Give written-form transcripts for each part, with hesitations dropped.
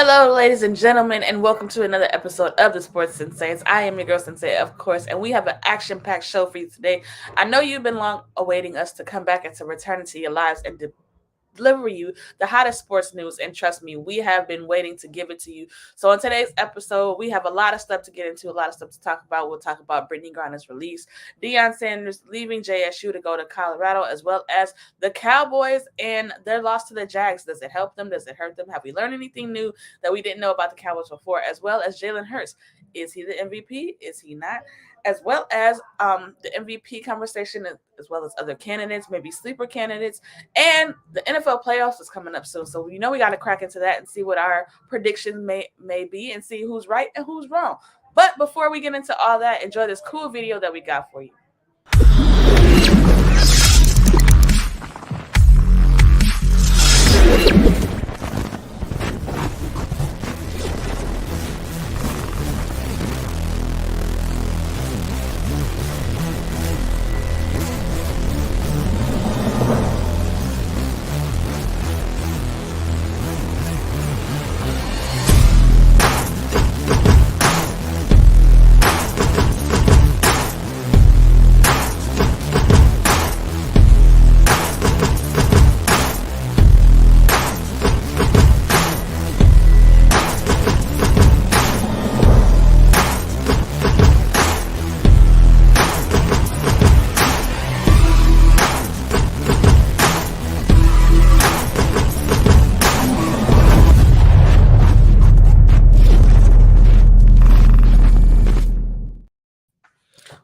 Hello, ladies and gentlemen, and welcome to another episode of the Sports Sensei. I am your girl Sensei, of course, and we have an action-packed show for you today. I know you've been long awaiting us to come back and to return into your lives and deliver you the hottest sports news. And trust me, we have been waiting to give it to you. So in today's episode, we have a lot of stuff to get into, a lot of stuff to talk about. We'll talk about Brittany Griner's release, Deion Sanders leaving JSU to go to Colorado, as well as the Cowboys and their loss to the Jags. Does it help them? Does it hurt them? Have we learned anything new that we didn't know about the Cowboys before? As well as Jalen Hurts. Is he the MVP? Is he not? As well as the MVP conversation, as well as other candidates, maybe sleeper candidates, and the NFL playoffs is coming up soon. So we got to crack into that and see what our predictions may be and see who's right and who's wrong. But before we get into all that, enjoy this cool video that we got for you.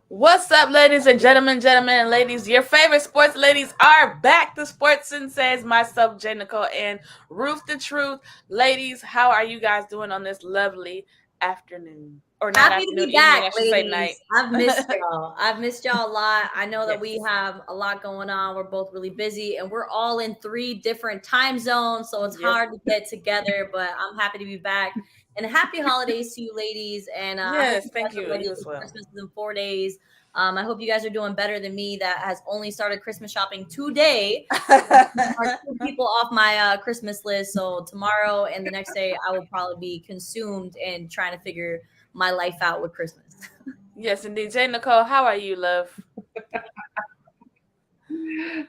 What's up, ladies and gentlemen, and ladies? Your favorite sports ladies are back. The Sports Senseis, myself, Jay Nicole, and Ruth the Truth. Ladies, how are you guys doing on this lovely afternoon? Or not Happy afternoon, to be back, evening, I should say night. I've missed y'all. I've missed y'all a lot. I know that we have a lot going on. We're both really busy, and we're all in 3 different time zones, so it's hard to get together, but I'm happy to be back. And happy holidays to you ladies. And yes, thank you. Ready as well. Christmas is in 4 days. I hope you guys are doing better than me that has only started Christmas shopping today. Are 2 people off my Christmas list. So tomorrow and the next day, I will probably be consumed in trying to figure my life out with Christmas. Yes, indeed. Jay Nicole, how are you, love?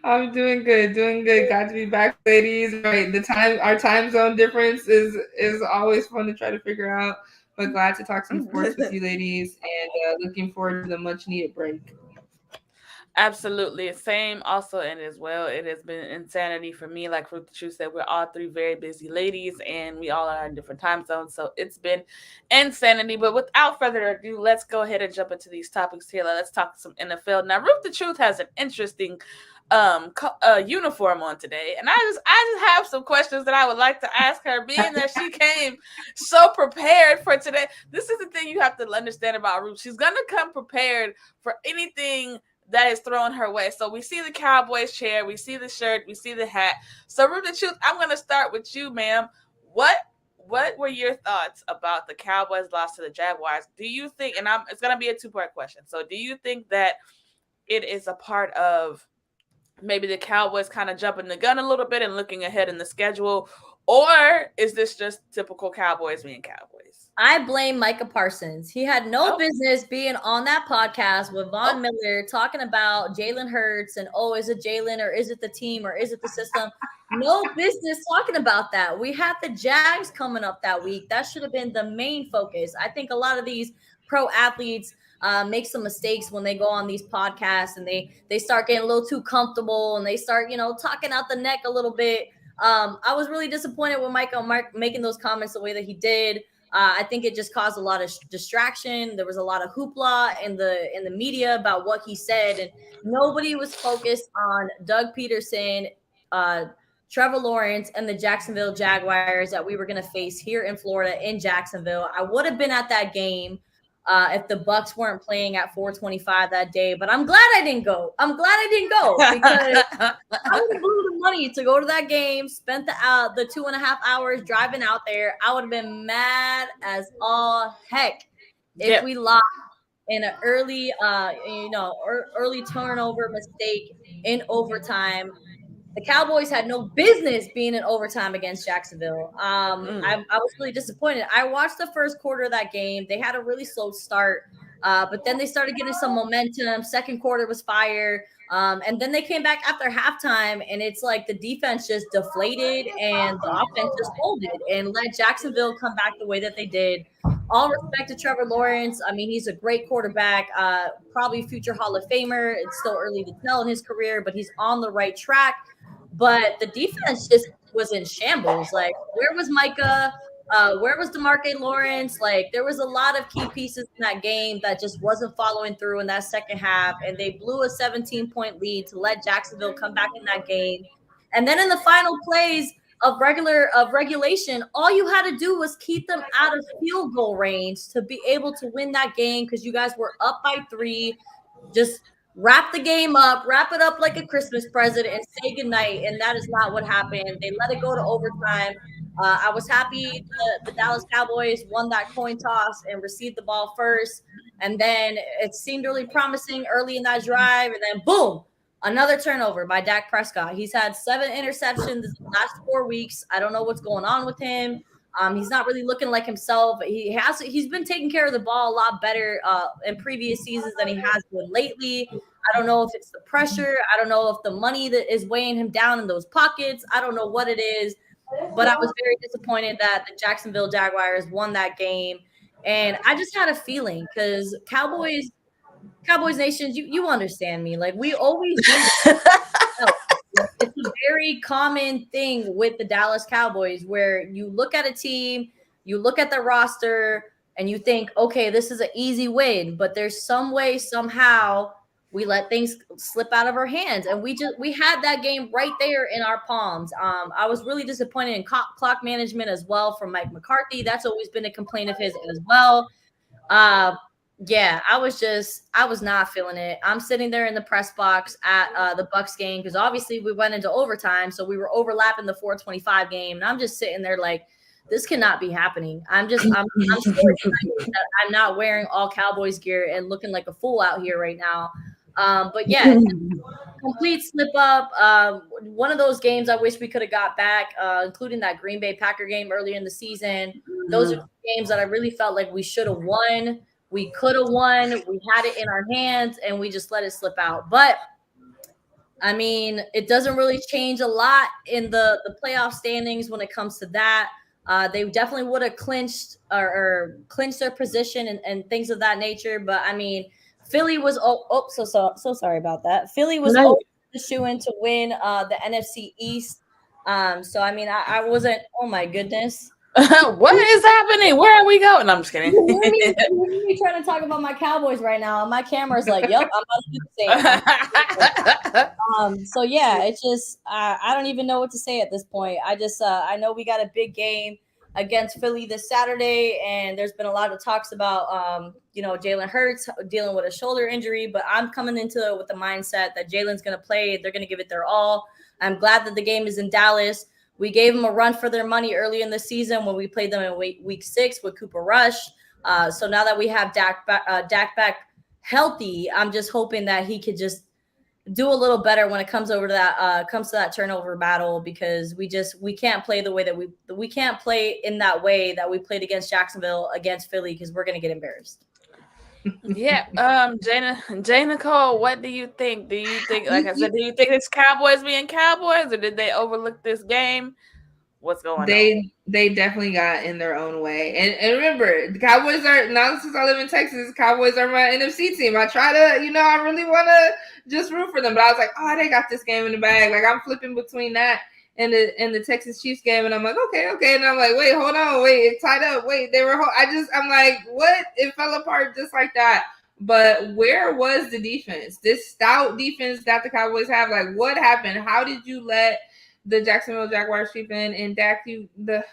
I'm doing good. Glad to be back, ladies. Right, our time zone difference is always fun to try to figure out. But glad to talk some sports with you, ladies, and looking forward to the much needed break. Absolutely. Same also, and as well, it has been insanity for me. Like Ruth the Truth said, we're all 3 very busy ladies, and we all are in different time zones. So it's been insanity. But without further ado, let's go ahead and jump into these topics here. Let's talk some NFL. Now, Ruth the Truth has an interesting uniform on today, and I just have some questions that I would like to ask her, being that she came so prepared for today. This is the thing you have to understand about Ruth. She's gonna come prepared for anything that is thrown her way. So we see the Cowboys chair, we see the shirt, we see the hat. So Ruth the Truth, I'm gonna start with you, ma'am. What were your thoughts about the Cowboys loss to the Jaguars? Do you think, and it's gonna be a 2-part question. So do you think that it is a part of maybe the Cowboys kind of jumping the gun a little bit and looking ahead in the schedule, or is this just typical Cowboys being Cowboys? I blame Micah Parsons. He had no business being on that podcast with Von Miller talking about Jalen Hurts and, is it Jalen or is it the team or is it the system? No business talking about that. We had the Jags coming up that week. That should have been the main focus. I think a lot of these pro athletes make some mistakes when they go on these podcasts and they start getting a little too comfortable and they start, talking out the neck a little bit. I was really disappointed with Mike making those comments the way that he did. I think it just caused a lot of distraction. There was a lot of hoopla in the media about what he said, and nobody was focused on Doug Peterson, Trevor Lawrence, and the Jacksonville Jaguars that we were going to face here in Florida in Jacksonville. I would have been at that game if the Bucks weren't playing at 4:25 that day, but I'm glad I didn't go. Because I would have blew the money to go to that game, spent the 2.5 hours driving out there. I would have been mad as all heck if we lost in an early turnover mistake in overtime. The Cowboys had no business being in overtime against Jacksonville. I was really disappointed. I watched the first quarter of that game. They had a really slow start, but then they started getting some momentum. Second quarter was fire. And then they came back after halftime, and it's like the defense just deflated and the offense just folded and let Jacksonville come back the way that they did. All respect to Trevor Lawrence. I mean, he's a great quarterback, probably future Hall of Famer. It's still early to tell in his career, but he's on the right track. But the defense just was in shambles. Like, where was Micah? Where was DeMarque Lawrence? Like, there was a lot of key pieces in that game that just wasn't following through in that second half, and they blew a 17-point lead to let Jacksonville come back in that game. And then in the final plays of regulation, all you had to do was keep them out of field goal range to be able to win that game because you guys were up by 3. Just wrap the game up, wrap it up like a Christmas present, and say goodnight. And that is not what happened. They let it go to overtime. I was happy the Dallas Cowboys won that coin toss and received the ball first. And then it seemed really promising early in that drive. And then boom, another turnover by Dak Prescott. He's had 7 interceptions in the last 4 weeks. I don't know what's going on with him. He's not really looking like himself. He's been taking care of the ball a lot better in previous seasons than he has been lately. I don't know if it's the pressure. I don't know if the money that is weighing him down in those pockets. I don't know what it is, but I was very disappointed that the Jacksonville Jaguars won that game. And I just had a feeling because Cowboys Nation, you understand me. Like, we always do that. It's a very common thing with the Dallas Cowboys where you look at a team, you look at the roster, and you think, okay, this is an easy win, but there's some way, somehow, we let things slip out of our hands. And we had that game right there in our palms. I was really disappointed in clock management as well from Mike McCarthy. That's always been a complaint of his as well. Yeah, I was not feeling it. I'm sitting there in the press box at the Bucks game because obviously we went into overtime, so we were overlapping the 4:25 game, and I'm just sitting there like, this cannot be happening. I'm so excited that I'm not wearing all Cowboys gear and looking like a fool out here right now. But yeah, complete slip up. One of those games I wish we could have got back, including that Green Bay Packer game earlier in the season. Those are games that I really felt like we should have won. We could have won. We had it in our hands, and we just let it slip out. But, I mean, it doesn't really change a lot in the playoff standings when it comes to that. They definitely would have clinched or clinched their position and things of that nature. But, I mean, Philly was so sorry about that. Philly was the shoe-in to win the NFC East. So, I mean, I wasn't – oh, my goodness. What is happening? Where are we going? I'm just kidding. You're trying to talk about my Cowboys right now. My camera's like, yep, I'm about to do the same. So yeah, it's just I don't even know what to say at this point. I know we got a big game against Philly this Saturday, and there's been a lot of talks about Jalen Hurts dealing with a shoulder injury, but I'm coming into it with the mindset that Jalen's going to play. They're going to give it their all. I'm glad that the game is in Dallas. We gave them a run for their money early in the season when we played them in week 6 with Cooper Rush. So now that we have Dak back healthy, I'm just hoping that he could just do a little better when it comes to that turnover battle, because we can't play the way that we can't play in that way that we played against Jacksonville, against Philly, because we're gonna get embarrassed. Yeah, Jay Nicole, what do you think? Do you think, like I said, do you think it's Cowboys being Cowboys, or did they overlook this game? What's going on? They definitely got in their own way. And remember, the Cowboys are, now since I live in Texas, Cowboys are my NFC team. I try to, I really want to just root for them, but I was like, oh, they got this game in the bag. Like, I'm flipping between that and the Texas Chiefs game, and I'm like, okay, and I'm like, wait, hold on, wait, it tied up, wait, I'm like, what? It fell apart just like that. But where was the defense? This stout defense that the Cowboys have, like, what happened? How did you let the Jacksonville Jaguars sweep in and Dak, the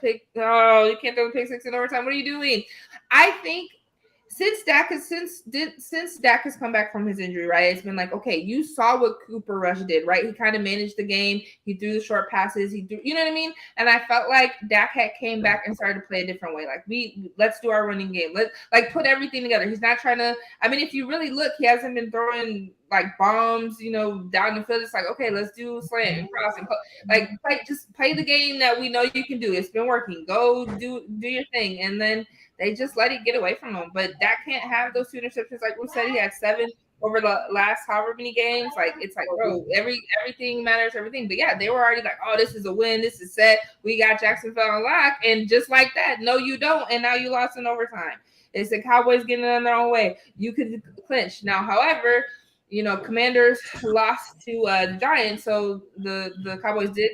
pick? Oh, you can't throw the pick 6 in overtime. What are you doing? I think since Dak has come back from his injury, right? It's been like, okay, you saw what Cooper Rush did, right? He kind of managed the game. He threw the short passes. He threw, you know what I mean? And I felt like Dak had came back and started to play a different way. Like let's do our running game. Let's like put everything together. He's not trying to. I mean, if you really look, he hasn't been throwing like bombs, down the field. It's like, okay, let's do slant and cross and like just play the game that we know you can do. It's been working. Go do your thing, and then they just let it get away from him. But Dak can't have those 2 interceptions. Like we said, he had 7 over the last however many games. Like it's like, bro, everything matters, everything. But yeah, they were already like, oh, this is a win, this is set. We got Jacksonville on lock, and just like that, no, you don't, and now you lost in overtime. It's the Cowboys getting in their own way. You could clinch now. However, Commanders lost to the Giants, so the Cowboys did,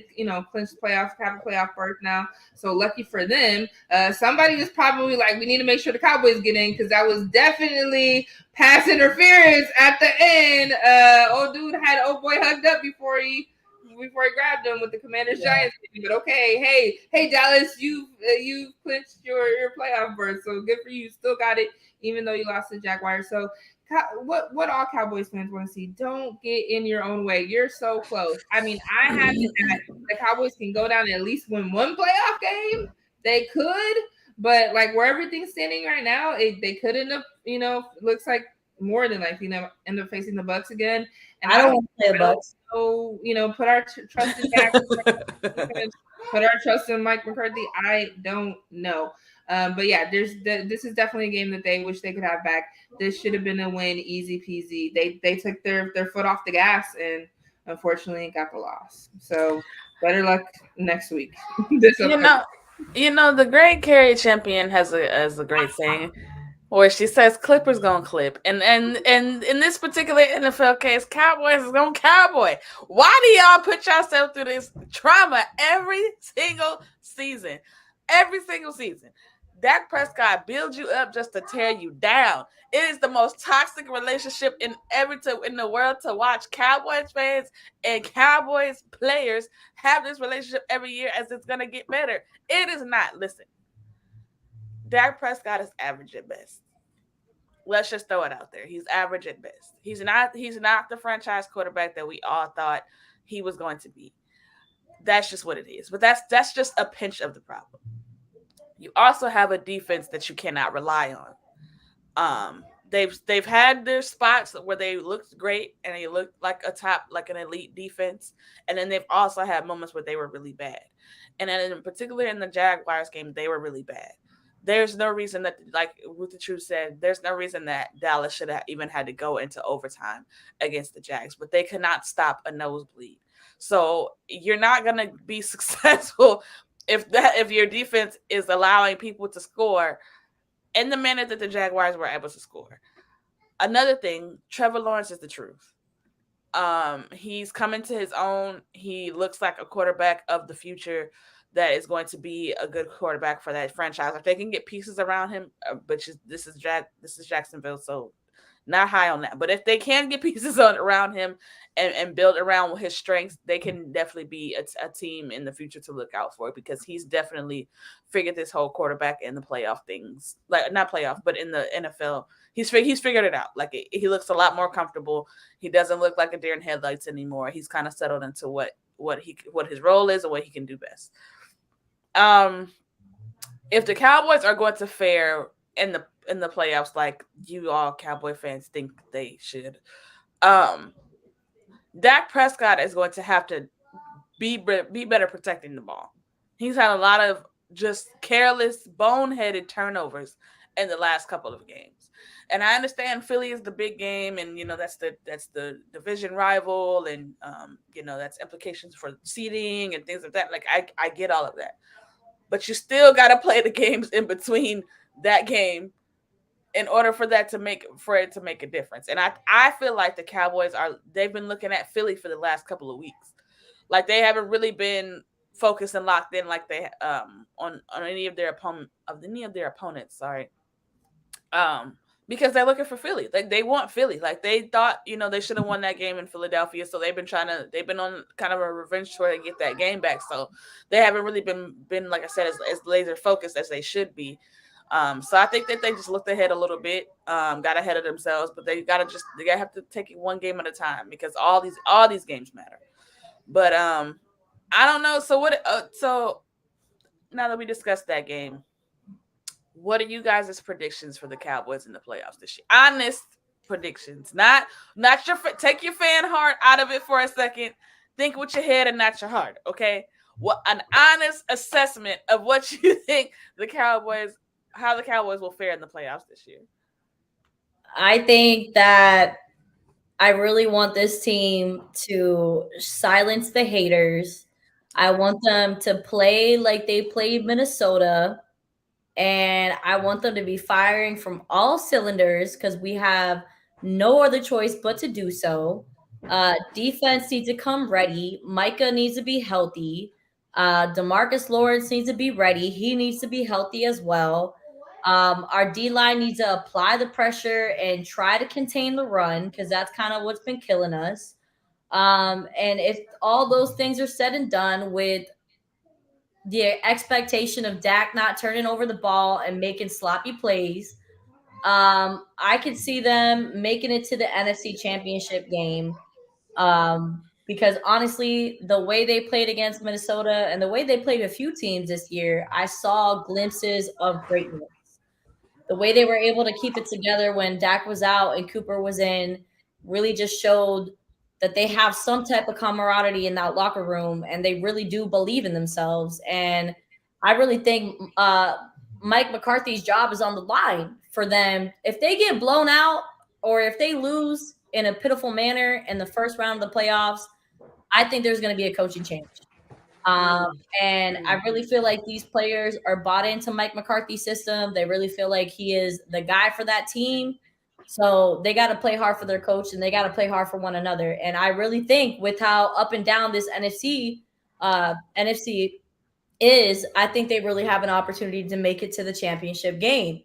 clinch playoffs, have a playoff berth now. So lucky for them. Somebody is probably like, we need to make sure the Cowboys get in, because that was definitely pass interference at the end. Old dude had old boy hugged up before he grabbed him with the Commanders Giants. But okay, hey Dallas, you clinched your playoff berth, so good for you. You still got it, even though you lost to Jaguars. So what all Cowboys fans want to see? Don't get in your own way. You're so close. I mean, I have that the Cowboys can go down and at least win one playoff game. They could, but like where everything's standing right now, they could end up, looks like more than likely end up facing the Bucks again. And I don't want to play the Bucks. So put our trust in Dak. Put our trust in Mike McCarthy. I don't know. But yeah, this is definitely a game that they wish they could have back. This should have been a win, easy peasy. They took their foot off the gas and unfortunately got the loss. So better luck next week. The great Carrie Champion has a great saying where she says Clippers gonna clip. And in this particular NFL case, Cowboys is gonna cowboy. Why do y'all put yourself through this trauma every single season? Every single season. Dak Prescott builds you up just to tear you down. It is the most toxic relationship in the world to watch Cowboys fans and Cowboys players have this relationship every year as it's gonna get better. It is not. Listen, Dak Prescott is average at best. Let's just throw it out there. He's average at best. He's not the franchise quarterback that we all thought he was going to be. That's just what it is. But that's just a pinch of the problem. You also have a defense that you cannot rely on. They've had their spots where they looked great and they looked like an elite defense, and then they've also had moments where they were really bad. And then in particular in the Jaguars game, they were really bad. There's no reason that, like Ruth the Truth said, there's no reason that Dallas should have even had to go into overtime against the Jags, but they could not stop a nosebleed. So you're not gonna be successful if your defense is allowing people to score in the manner that the Jaguars were able to score. Another thing, Trevor Lawrence is the truth. He's coming to his own. He looks like a quarterback of the future that is going to be a good quarterback for that franchise. If they can get pieces around him, but this is Jacksonville, so not high on that. But if they can get pieces around him and build around his strengths, they can definitely be a team in the future to look out for, because he's definitely figured this whole quarterback in the playoff things, like not playoff, but in the NFL. He's figured it out. Like he looks a lot more comfortable. He doesn't look like a deer in headlights anymore. He's kind of settled into what his role is and what he can do best. If the Cowboys are going to fare in the playoffs like you all Cowboy fans think they should, Dak Prescott is going to have to be better protecting the ball. He's had a lot of just careless, boneheaded turnovers in the last couple of games. And I understand Philly is the big game, and that's the division rival, and that's implications for seeding and things like that. Like I get all of that. But you still got to play the games in between that game in order for it to make a difference. And I feel like the Cowboys they've been looking at Philly for the last couple of weeks. Like they haven't really been focused and locked in like they on any of their opponents, sorry. Because they're looking for Philly. Like they want Philly. Like they thought, they should have won that game in Philadelphia. So they've been on kind of a revenge tour to get that game back. So they haven't really been like I said, as laser focused as they should be. So I think that they just looked ahead a little bit, got ahead of themselves, but they gotta have to take it one game at a time because all these games matter. But I don't know. So what? So now that we discussed that game, what are you guys' predictions for the Cowboys in the playoffs this year? Honest predictions, not your take your fan heart out of it for a second. Think with your head and not your heart. Okay, what an honest assessment of what you think the Cowboys, how the Cowboys will fare in the playoffs this year. I think that I really want this team to silence the haters. I want them to play like they played Minnesota, and I want them to be firing from all cylinders because we have no other choice but to do so. Defense needs to come ready. Micah needs to be healthy. Demarcus Lawrence needs to be ready. He needs to be healthy as well. Our D line needs to apply the pressure and try to contain the run because that's kind of what's been killing us. And if all those things are said and done with the expectation of Dak not turning over the ball and making sloppy plays, I could see them making it to the NFC Championship game. Because honestly, the way they played against Minnesota and the way they played a few teams this year, I saw glimpses of greatness. The way they were able to keep it together when Dak was out and Cooper was in really just showed that they have some type of camaraderie in that locker room and they really do believe in themselves. And I really think Mike McCarthy's job is on the line for them. If they get blown out or if they lose in a pitiful manner in the first round of the playoffs, I think there's going to be a coaching change. Um, and I really feel like these players are bought into Mike McCarthy's system. They really feel like he is the guy for that team. So they got to play hard for their coach and they got to play hard for one another. And I really think with how up and down this NFC is, I think they really have an opportunity to make it to the championship game.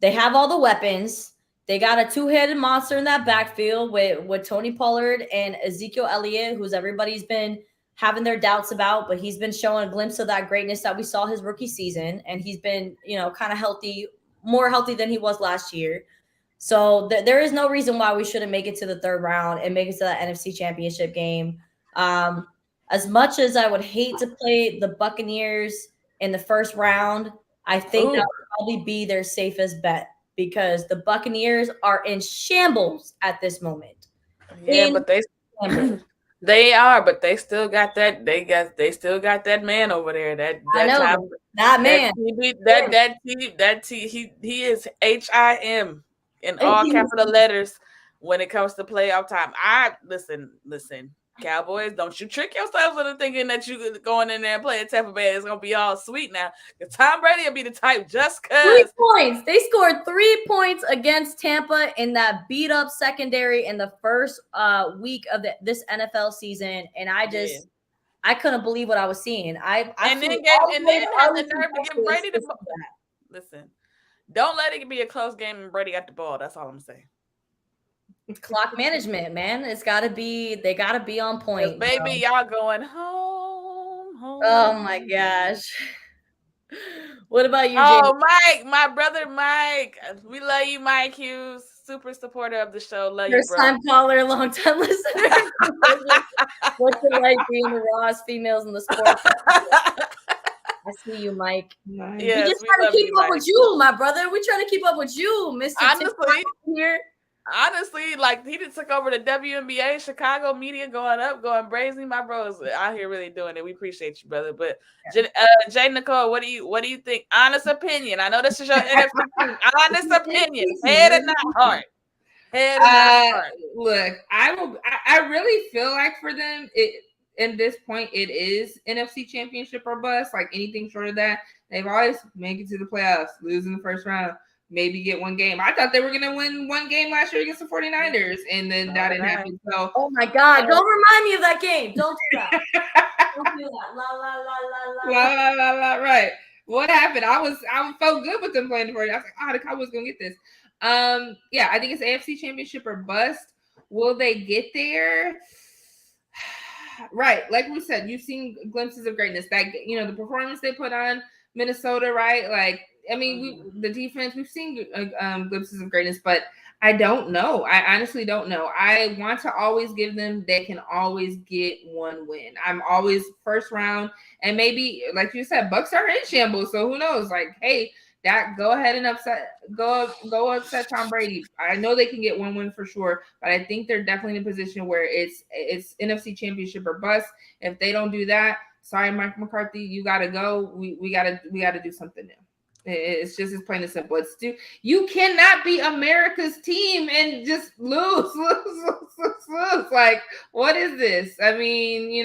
They have all the weapons. They got a two-headed monster in that backfield with Tony Pollard and Ezekiel Elliott, who's everybody's been having their doubts about, but he's been showing a glimpse of that greatness that we saw his rookie season. And he's been, kind of healthy, more healthy than he was last year. So there is no reason why we shouldn't make it to the third round and make it to the NFC Championship game. As much as I would hate to play the Buccaneers in the first round, I think that would probably be their safest bet because the Buccaneers are in shambles at this moment. Yeah, but they are, but they still got that. They still got that man over there. I know time, that man. He is HIM in all capital letters when it comes to playoff time. I listen. Cowboys, don't you trick yourselves into thinking that you going in there and playing Tampa Bay. It's gonna be all sweet now. Because Tom Brady will be the type just cause 3 points. They scored 3 points against Tampa in that beat up secondary in the first week of this NFL season, and I couldn't believe what I was seeing. I then had the nerve to give Brady the ball. Listen, don't let it be a close game and Brady got the ball. That's all I'm saying. Clock management, man. They gotta be on point. Baby, y'all going home. Oh my gosh. What about you, Oh, Mike, my brother Mike. We love you, Mike Hughes. Super supporter of the show. Love you, bro. First time caller, long time listener. What's it like being the rawest females in the sport? I see you, Mike. Nice. Yes, we just trying to keep up with you, my brother. We're trying to keep up with you, Mr. Honestly, like he just took over the WNBA, Chicago media going up, going brazy. My bros out here really doing it. We appreciate you, brother. But Jay Nicole, what do you think? Honest opinion. I know this is your NFC team. Honest opinion. Head and not heart. Head and not heart. Look, I really feel like for them, in this point, it is NFC Championship or bust. Like anything short of that, they've always make it to the playoffs, lose in the first round. Maybe get one game. I thought they were going to win one game last year against the 49ers, and then that didn't happen. So, oh my God, don't remind me of that game. Don't do that. Don't do that. La, la, la, la, la. La, la, la, right. What happened? I felt good with them playing the 49ers. I was like, the Cowboys going to get this. Yeah, I think it's AFC Championship or bust. Will they get there? Right. Like we said, you've seen glimpses of greatness. That, the performance they put on Minnesota, right? Like, I mean, the defense, we've seen glimpses of greatness, but I don't know. I honestly don't know. I want to always give them, they can always get one win. I'm always first round. And maybe, like you said, Bucks are in shambles. So who knows? Like, hey, that go ahead and go upset Tom Brady. I know they can get one win for sure, but I think they're definitely in a position where it's NFC Championship or bust. If they don't do that, sorry, Mike McCarthy, you gotta go. We gotta do something new. It's just as plain and simple. You cannot be America's team and just lose. Like, what is this? I mean,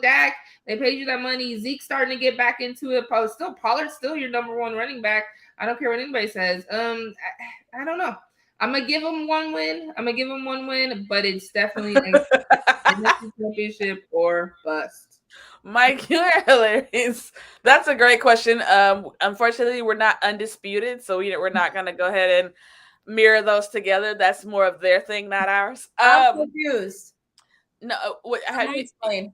Dak, they paid you that money. Zeke's starting to get back into it. Pollard's still your number one running back. I don't care what anybody says. I don't know. I'm gonna give him one win. But it's definitely a championship or bust. Mike, you're hilarious. That's a great question. Unfortunately, we're not undisputed, so we're not gonna go ahead and mirror those together. That's more of their thing, not ours. I'm confused. No, have you explain?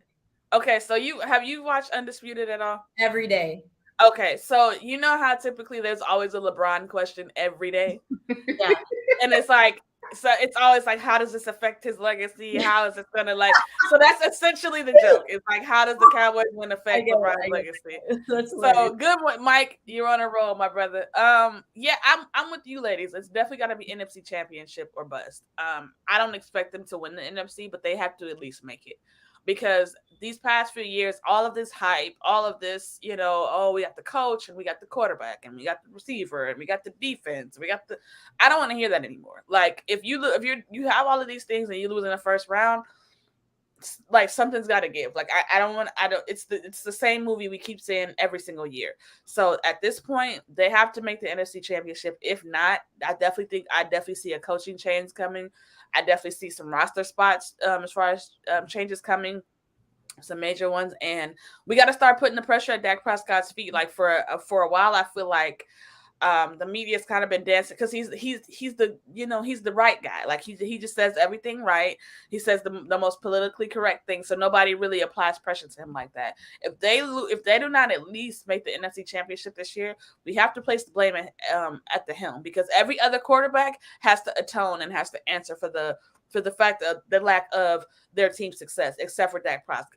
Okay, so have you watched Undisputed at all? Every day. Okay, so you know how typically there's always a LeBron question every day? Yeah. And it's like, so it's always like, how does this affect his legacy? How is it gonna so that's essentially the joke. It's like, how does the Cowboys win affect LeBron's legacy? So good one, Mike. You're on a roll, my brother. Yeah, I'm with you, ladies. It's definitely gotta be NFC Championship or bust. I don't expect them to win the NFC, but they have to at least make it. Because these past few years, all of this hype, all of this, we got the coach and we got the quarterback and we got the receiver and we got the defense, I don't want to hear that anymore. Like if you have all of these things and you lose in the first round, like something's got to give. Like it's the same movie we keep saying every single year. So at this point, they have to make the NFC Championship. If not, I definitely see a coaching change coming. I definitely see some roster spots as far as changes coming, some major ones, and we got to start putting the pressure at Dak Prescott's feet. Like for a while, I feel like the media's kind of been dancing because he's the right guy. Like he just says everything right. He says the most politically correct thing, so nobody really applies pressure to him like that. If they do not at least make the NFC Championship this year, we have to place the blame at the helm, because every other quarterback has to atone and has to answer for the fact of the lack of their team's success, except for Dak Prescott.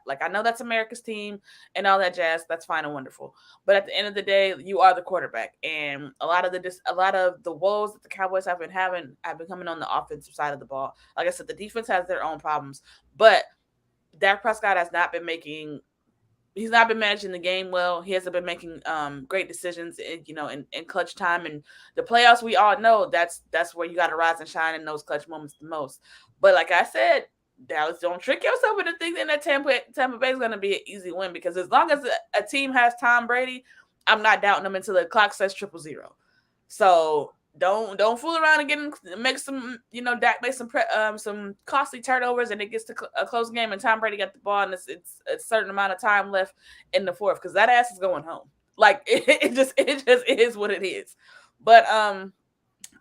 Like, I know that's America's team and all that jazz. That's fine and wonderful. But at the end of the day, you are the quarterback. And a lot of the woes that the Cowboys have been coming on the offensive side of the ball. Like I said, the defense has their own problems. But Dak Prescott has not been he's not been managing the game well. He hasn't been making great decisions in clutch time. And the playoffs, we all know that's where you got to rise and shine in those clutch moments the most. But like I said, Dallas, don't trick yourself into thinking that Tampa Bay is going to be an easy win, because as long as a team has Tom Brady, I'm not doubting them until the clock says 000. So don't fool around and make some, Dak make some costly turnovers and it gets to a close game and Tom Brady got the ball and it's a certain amount of time left in the fourth, because that ass is going home. Like it just is what it is. But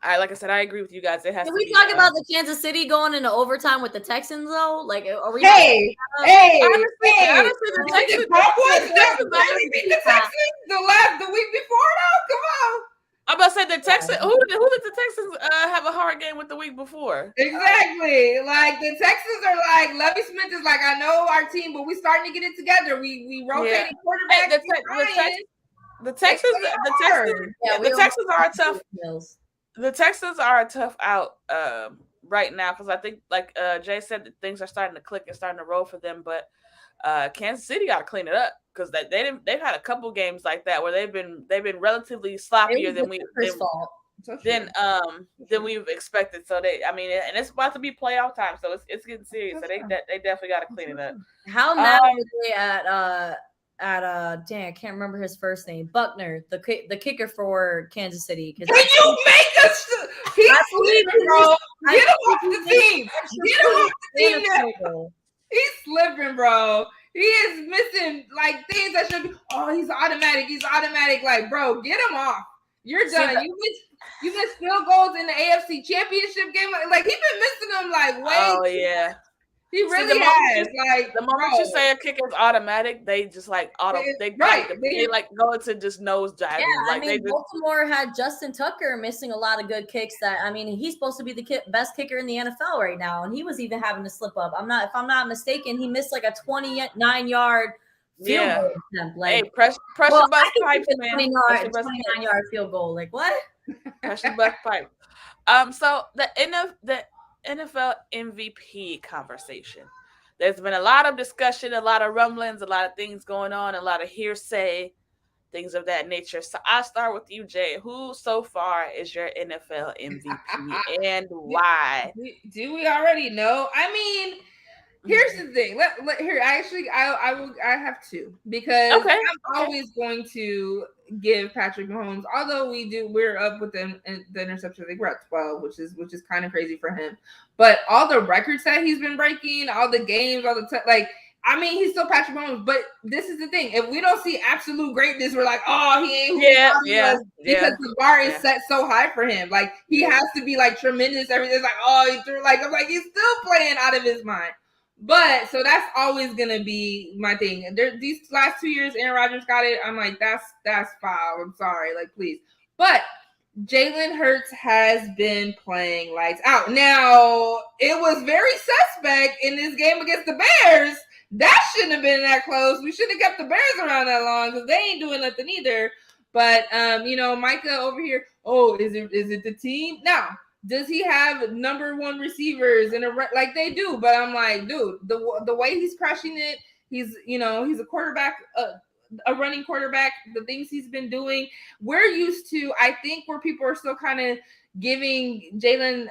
like I said, I agree with you guys. It has. Can we talk about the Kansas City going into overtime with the Texans though? Like, are we? Honestly, the Texans barely beat the Texans the week before though. Come on. I'm about to say the Texans. Who did the Texans have a hard game with the week before? Exactly. Like the Texans are like, Lovie Smith is like, I know our team, but we starting to get it together. We rotating quarterbacks. The Texans are a tough. The Texans are a tough out right now, because I think, like Jay said, that things are starting to click and starting to roll for them. But Kansas City got to clean it up, because they've had a couple games like that where they've been relatively sloppier than we've expected. So and it's about to be playoff time, so it's getting serious. So they definitely got to clean it up. How mad were they at dang, I can't remember his first name, Buckner, the kicker for Kansas City? Can you make us? He's slipping, bro. Get him off the team. Get him off the team now. He's slipping, bro. He is missing like things that should be. Oh, he's automatic. Like, bro, get him off. You're done. You missed field goals in the AFC Championship game. Like he's been missing them like way. Oh yeah. He See, the really moment you has. Like, the moment you say a kick is automatic, they just like right. they like go into just nose Yeah, diving. I Like they mean, just Baltimore had Justin Tucker missing a lot of good kicks. That I mean, he's supposed to be the best kicker in the NFL right now, and he was even having to slip up. If I'm not mistaken, he missed like a 29-yard field yeah. goal attempt. Hey, Like, press well, your I bus can kick pipes, a man. 20 Press yard, your bus 29 pipes. yard field goal. Like what? Press your bus pipe. So the NFL MVP conversation. There's been a lot of discussion, a lot of rumblings, a lot of things going on, a lot of hearsay, things of that nature. So I start with you, Jay. Who so far is your NFL MVP and do, why? do we already know? I mean, here's the thing. Here, I have two because Okay, I'm okay. always going to give Patrick Mahomes. Although we're up with the interception. I think we're at 12, which is kind of crazy for him. But all the records that he's been breaking, all the games, all the like. I mean, he's still Patrick Mahomes, but this is the thing. If we don't see absolute greatness, we're like, oh, he ain't who we Yeah, thought he yeah, was because yeah, the bar is yeah, set so high for him. Like, he yeah. has to be like tremendous. Everything's like, oh, he threw like, I'm like, he's still playing out of his mind. But so that's always gonna be my thing. These last 2 years, Aaron Rodgers got it. I'm like, that's foul. I'm sorry, like please. But Jalen Hurts has been playing lights out. Now it was very suspect in this game against the Bears. That shouldn't have been that close. We should have kept the Bears around that long because they ain't doing nothing either. But Micah over here. Oh, is it the team? Now, does he have number one receivers in like they do? But I'm like, dude, the way he's crushing it, he's a quarterback, a running quarterback. The things he's been doing, we're used to. I think where people are still kind of giving Jalen,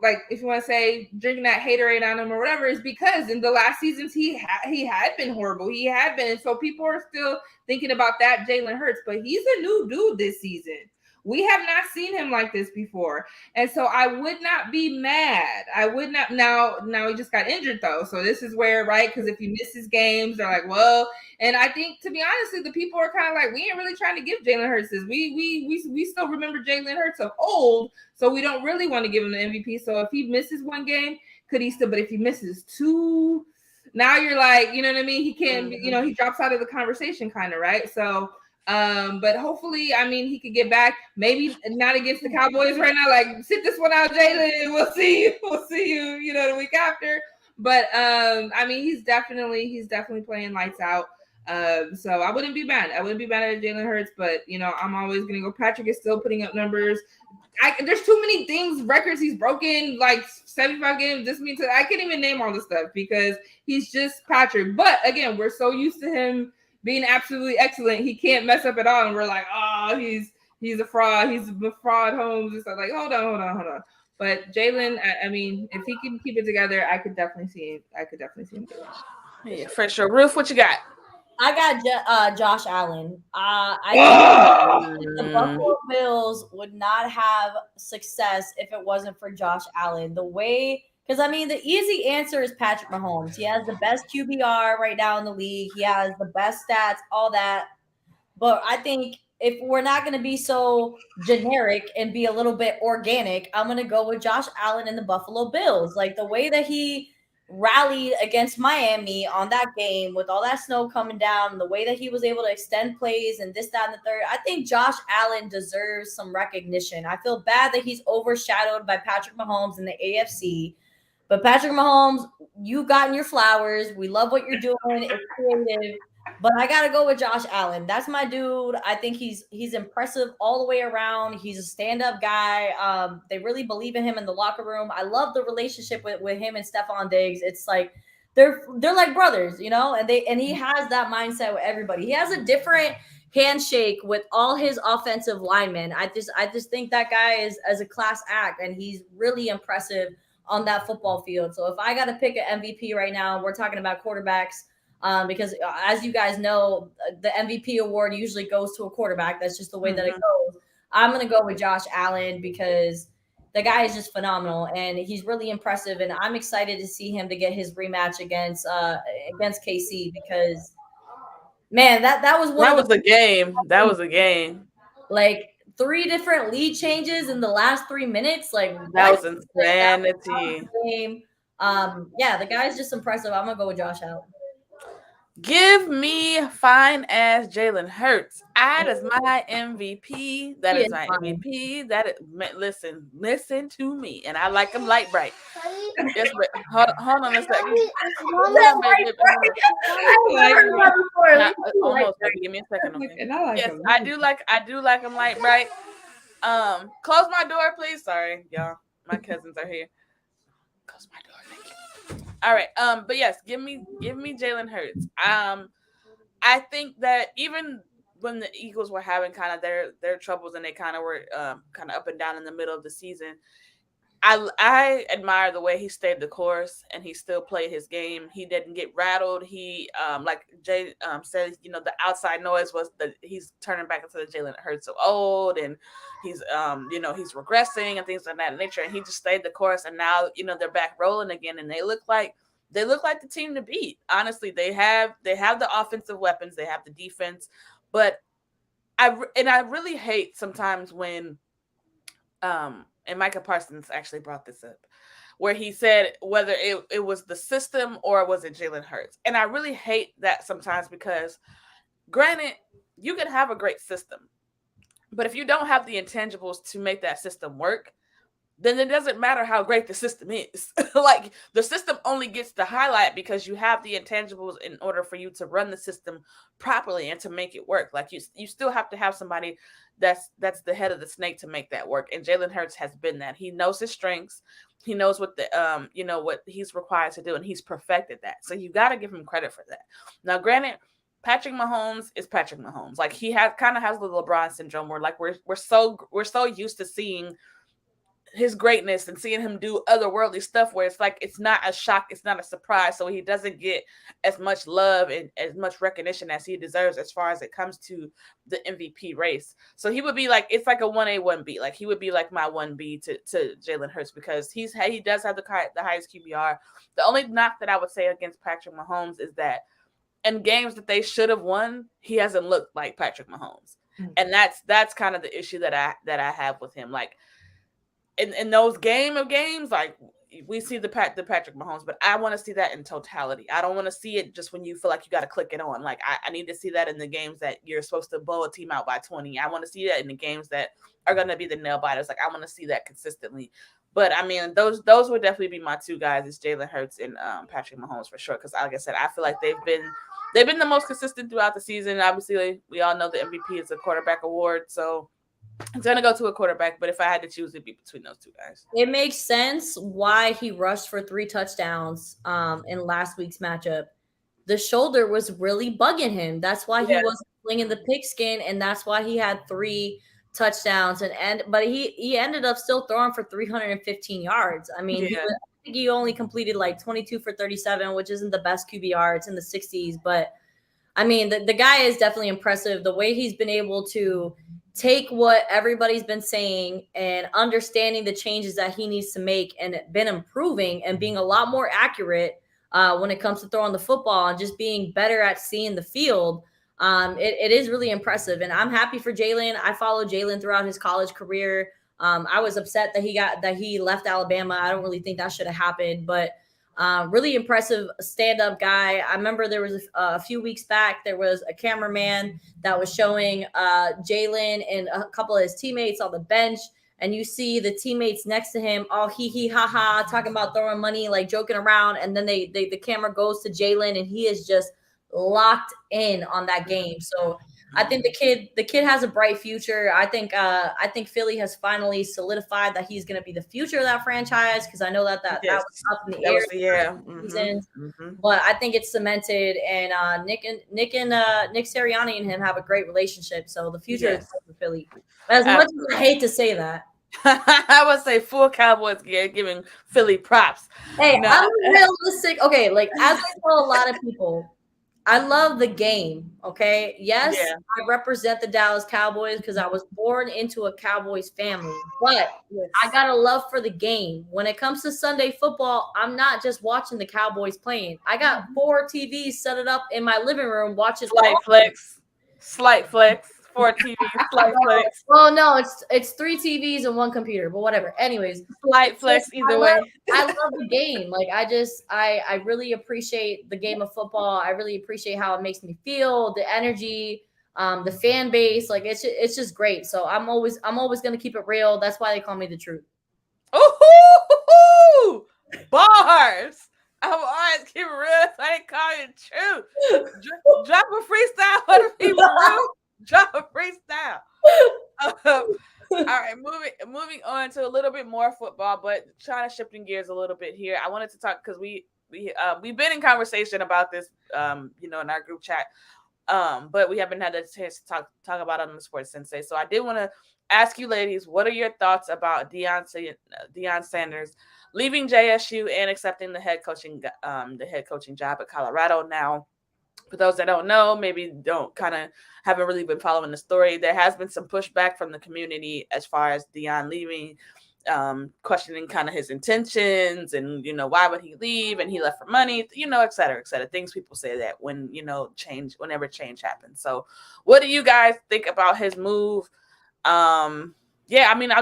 like if you want to say drinking that haterade on him or whatever, is because in the last seasons he had been horrible. He had been, and so people are still thinking about that Jalen Hurts, but he's a new dude this season. We have not seen him like this before. And so I would not be mad. I would not. Now he just got injured though. So this is where, right? Because if he misses games, they're like, well, and I think to be honest, the people are kind of like, we ain't really trying to give Jalen Hurts this. We still remember Jalen Hurts of old, so we don't really want to give him the MVP. So if he misses one game, could he still? But if he misses two, now you're like, you know what I mean? He can't, he drops out of the conversation, kind of, right? So but hopefully, I mean, he could get back. Maybe not against the Cowboys right now. Like, sit this one out, Jalen. We'll see you. We'll see you. The week after. But I mean, he's definitely playing lights out. So I wouldn't be mad. I wouldn't be mad at Jalen Hurts. But I'm always gonna go. Patrick is still putting up numbers. There's too many things, records he's broken, like 75 games. This means I can't even name all the stuff because he's just Patrick. But again, we're so used to him being absolutely excellent. He can't mess up at all. And we're like, oh, he's a fraud. He's a fraud, Holmes. It's like, hold on. But Jalen, I mean, if he can keep it together, I could definitely see him. Doing it. Yeah, for sure. Ruth, what you got? I got Josh Allen. I think the Buffalo Bills would not have success if it wasn't for Josh Allen. The way, because I mean, the easy answer is Patrick Mahomes. He has the best QBR right now in the league. He has the best stats, all that. But I think if we're not going to be so generic and be a little bit organic, I'm going to go with Josh Allen and the Buffalo Bills. Like the way that he rallied against Miami on that game with all that snow coming down, the way that he was able to extend plays and this, that, and the third. I think Josh Allen deserves some recognition. I feel bad that he's overshadowed by Patrick Mahomes in the AFC. But Patrick Mahomes, you gotten your flowers. We love what you're doing. It's creative. But I gotta go with Josh Allen. That's my dude. I think he's impressive all the way around. He's a stand-up guy. They really believe in him in the locker room. I love the relationship with him and Stephon Diggs. It's like they're like brothers, and he has that mindset with everybody. He has a different handshake with all his offensive linemen. I just think that guy is as a class act, and he's really impressive on that football field. So if I got to pick an MVP right now, we're talking about quarterbacks. Because as you guys know, the MVP award usually goes to a quarterback. That's just the way that it goes. I'm going to go with Josh Allen because the guy is just phenomenal and he's really impressive. And I'm excited to see him to get his rematch against KC because, man, that was one That of was a game. That was a game. Like 3 different lead changes in the last 3 minutes. Like That what? was insanity. Game. Yeah, the guy's just impressive. I'm gonna go with Josh Allen. Give me fine ass Jalen Hurts. That is my MVP. That He is is my fine. MVP. Listen to me. And I like him light bright. Yes, but hold on a second. Hold on, baby. Hold on. I've never Like, heard that before. Not Look at you like almost, baby. Give me a second, okay? and I like Yes, him. I do like him light bright. Close my door, please. Sorry, y'all. My cousins are here. Close my door, thank you. All right. But yes, give me Jalen Hurts. I think that even when the Eagles were having kind of their troubles and they kind of were kind of up and down in the middle of the season, I admire the way he stayed the course and he still played his game. He didn't get rattled. He like Jay said, the outside noise was that he's turning back into the Jalen Hurts so old and he's he's regressing and things of that nature. And he just stayed the course and now they're back rolling again and they look like the team to beat. Honestly, they have the offensive weapons, they have the defense, but I really hate sometimes when and Micah Parsons actually brought this up, where he said whether it was the system or was it Jalen Hurts. And I really hate that sometimes because, granted, you can have a great system, but if you don't have the intangibles to make that system work, then it doesn't matter how great the system is. Like the system only gets the highlight because you have the intangibles in order for you to run the system properly and to make it work. Like you still have to have somebody that's the head of the snake to make that work. And Jalen Hurts has been that. He knows his strengths. He knows what the what he's required to do, and he's perfected that. So you got to give him credit for that. Now, granted, Patrick Mahomes is Patrick Mahomes. Like he has the LeBron syndrome where like we're so used to seeing his greatness and seeing him do otherworldly stuff where it's like it's not a shock, it's not a surprise, so he doesn't get as much love and as much recognition as he deserves as far as it comes to the MVP race. So he would be like, it's like a 1A 1B, like he would be like my 1B to Jalen Hurts because he does have the highest QBR. The only knock that I would say against Patrick Mahomes is that in games that they should have won, he hasn't looked like Patrick Mahomes. And that's kind of the issue that I have with him. Like in those game of games, like we see the Patrick Mahomes, but I want to see that in totality. I don't want to see it just when you feel like you got to click it on. Like I need to see that in the games that you're supposed to blow a team out by 20. I want to see that in the games that are going to be the nail biters. Like I want to see that consistently. But I mean, those would definitely be my two guys. It's Jalen Hurts and Patrick Mahomes for sure. Because like I said, I feel like they've been the most consistent throughout the season. Obviously, we all know the MVP is a quarterback award, so it's gonna go to a quarterback, but if I had to choose, it'd be between those two guys. It makes sense why he rushed for 3 touchdowns in last week's matchup. The shoulder was really bugging him. That's why he Yeah. wasn't slinging the pigskin, and that's why he had 3 touchdowns. But he ended up still throwing for 315 yards. I mean, Yeah. I think he only completed like 22 for 37, which isn't the best QBR. It's in the 60s, but I mean, the guy is definitely impressive. The way he's been able to take what everybody's been saying and understanding the changes that he needs to make and been improving and being a lot more accurate when it comes to throwing the football and just being better at seeing the field. It is really impressive. And I'm happy for Jalen. I followed Jalen throughout his college career. I was upset that he left Alabama. I don't really think that should have happened, but really impressive stand-up guy. I remember there was a few weeks back, there was a cameraman that was showing Jalen and a couple of his teammates on the bench, and you see the teammates next to him all hee ha ha talking about throwing money, like joking around, and then the camera goes to Jalen and he is just locked in on that game. So I think the kid has a bright future. I think Philly has finally solidified that he's going to be the future of that franchise because I know that Yes. was up in the That air was yeah. for seasons, Mm-hmm. but I think it's cemented. And Nick Sirianni and him have a great relationship, so the future is Yes. good for Philly. As much as I hate to say that, I would say full Cowboys giving Philly props. hey, No. I'm realistic. Okay, like as I tell a lot of people, I love the game. Okay. Yes, Yeah. I represent the Dallas Cowboys because I was born into a Cowboys family, but Yes. I got a love for the game. When it comes to Sunday football, I'm not just watching the Cowboys playing. I got 4 TVs set it up in my living room watching Slight flex. 4 TVs, slight flex. Well, no, it's 3 TVs and 1 computer, but whatever. Anyways, Slight flex either way. I love the game. Like I really appreciate the game of football. I really appreciate how it makes me feel, the energy, the fan base. Like it's just great. So I'm always gonna keep it real. That's why they call me the truth. Ooh, bars. I'm always keep it real. So I call you true. Drop a freestyle for the people. Real. Drop a freestyle. All right, moving on to a little bit more football, but trying to shifting gears a little bit here. I wanted to talk because we've been in conversation about this, in our group chat, but we haven't had a chance to talk about it on the Sports Sensei. So I did want to ask you, ladies, what are your thoughts about Deion Sanders leaving JSU and accepting the head coaching job at Colorado now? For those that don't know, maybe haven't really been following the story, there has been some pushback from the community as far as Deion leaving, questioning kind of his intentions and, why would he leave, and he left for money, et cetera, et cetera. Things people say that whenever change happens. So what do you guys think about his move? I'll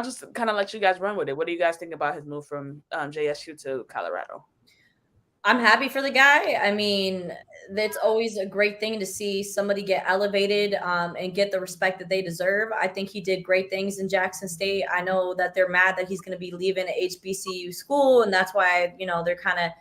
just kind of let you guys run with it. What do you guys think about his move from JSU to Colorado? I'm happy for the guy. I mean, it's always a great thing to see somebody get elevated and get the respect that they deserve. I think he did great things in Jackson State. I know that they're mad that he's going to be leaving a HBCU school, and that's why, they're kind of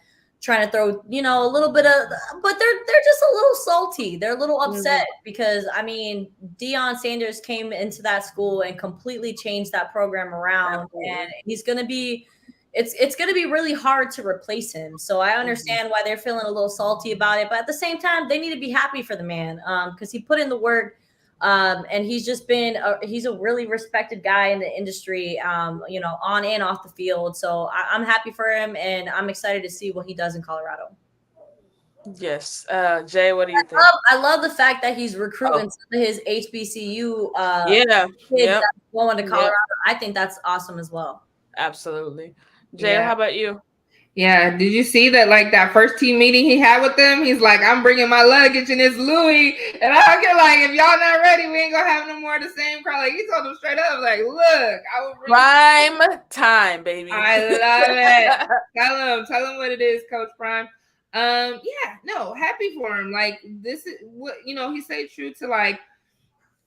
trying to throw, a little bit of, but they're just a little salty. They're a little upset because, I mean, Deion Sanders came into that school and completely changed that program around, and he's going to be – it's going to be really hard to replace him. So I understand why they're feeling a little salty about it, but at the same time, they need to be happy for the man because he put in the work, and he's just been he's a really respected guy in the industry, on and off the field. So I'm happy for him, and I'm excited to see what he does in Colorado. Yes. Jay, what do you think? I love the fact that he's recruiting some of his HBCU kids going to Colorado. I think that's awesome as well. Absolutely. Jay, how about you? Yeah, did you see that? Like that first team meeting he had with them, he's like, "I'm bringing my luggage and it's Louis," and I get like, "If y'all not ready, we ain't gonna have no more of the same crowd." Like he told them straight up, like, "Look, I will bring prime time, baby." I love it. Tell him what it is, Coach Prime. Happy for him. Like this is what he stayed true to, like,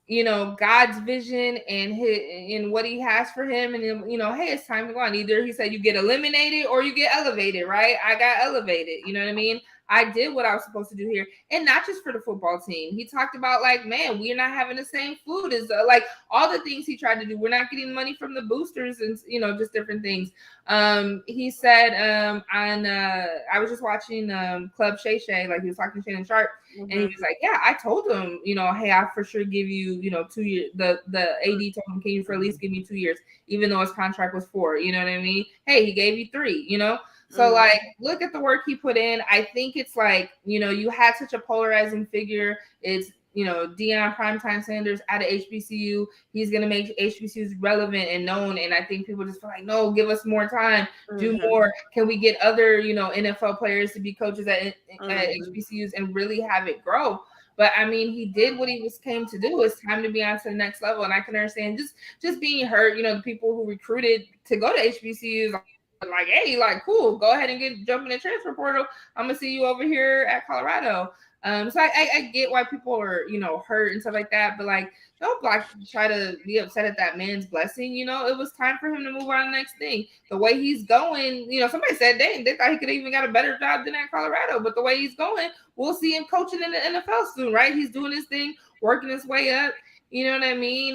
God's vision and what he has for him. And hey, it's time to go on. Either he said you get eliminated or you get elevated, right? I got elevated. You know what I mean? I did what I was supposed to do here. And not just for the football team. He talked about, like, man, we're not having the same food as like all the things he tried to do. We're not getting money from the boosters and, just different things. He said, I was just watching Club Shay Shay, like he was talking to Shannon Sharp, and he was like, yeah, I told him, hey, I for sure give you, 2 years. The AD told him, can you for at least give me 2 years, even though his contract was 4, you know what I mean? Hey, he gave you 3, So, like, look at the work he put in. I think it's like, you had such a polarizing figure. It's, Deion Primetime Sanders out of HBCU. He's going to make HBCUs relevant and known. And I think people just feel like, no, give us more time, do more. Can we get other, NFL players to be coaches at HBCUs and really have it grow? But I mean, he did what he came to do. It's time to be on to the next level. And I can understand just being hurt, the people who recruited to go to HBCUs, like, hey, like, cool, go ahead and jump in the transfer portal. I'm gonna see you over here at Colorado. So I get why people are, hurt and stuff like that, but like, don't try to be upset at that man's blessing. It was time for him to move on to the next thing. The way he's going, somebody said, dang, they thought he could have even got a better job than at Colorado, but the way he's going, we'll see him coaching in the NFL soon, right? He's doing his thing, working his way up. You know what I mean?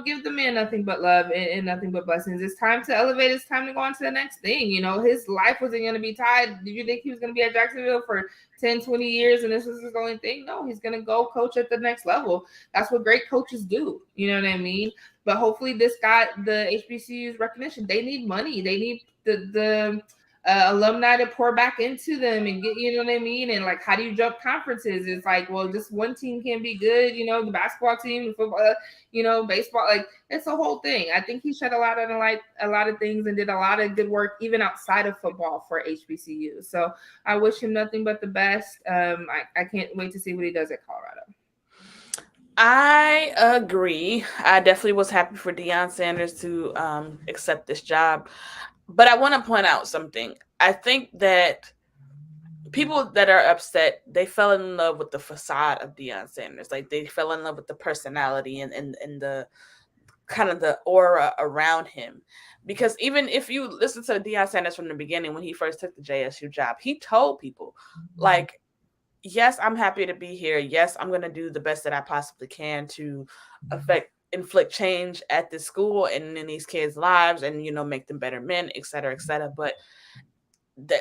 Give the man nothing but love and nothing but blessings. It's time to elevate. It's time to go on to the next thing. His life wasn't going to be tied. Did you think he was going to be at Jacksonville for 10, 20 years and this was his only thing? No, he's going to go coach at the next level. That's what great coaches do. You know what I mean? But hopefully this got the HBCU's recognition. They need money. They need the alumni to pour back into them and get, you know what I mean? And like, how do you jump conferences? It's like, well, just one team can be good, the basketball team, the football, baseball, like it's a whole thing. I think he shed a lot of things and did a lot of good work even outside of football for HBCU. So I wish him nothing but the best. I can't wait to see what he does at Colorado. I agree. I definitely was happy for Deion Sanders to accept this job. But I want to point out something. I think that people that are upset, they fell in love with the facade of Deion Sanders. Like they fell in love with the personality and the kind of the aura around him. Because even if you listen to Deion Sanders from the beginning when he first took the JSU job, he told people, like, yes, I'm happy to be here. Yes, I'm going to do the best that I possibly can to inflict change at this school and in these kids' lives and, make them better men, et cetera, et cetera. But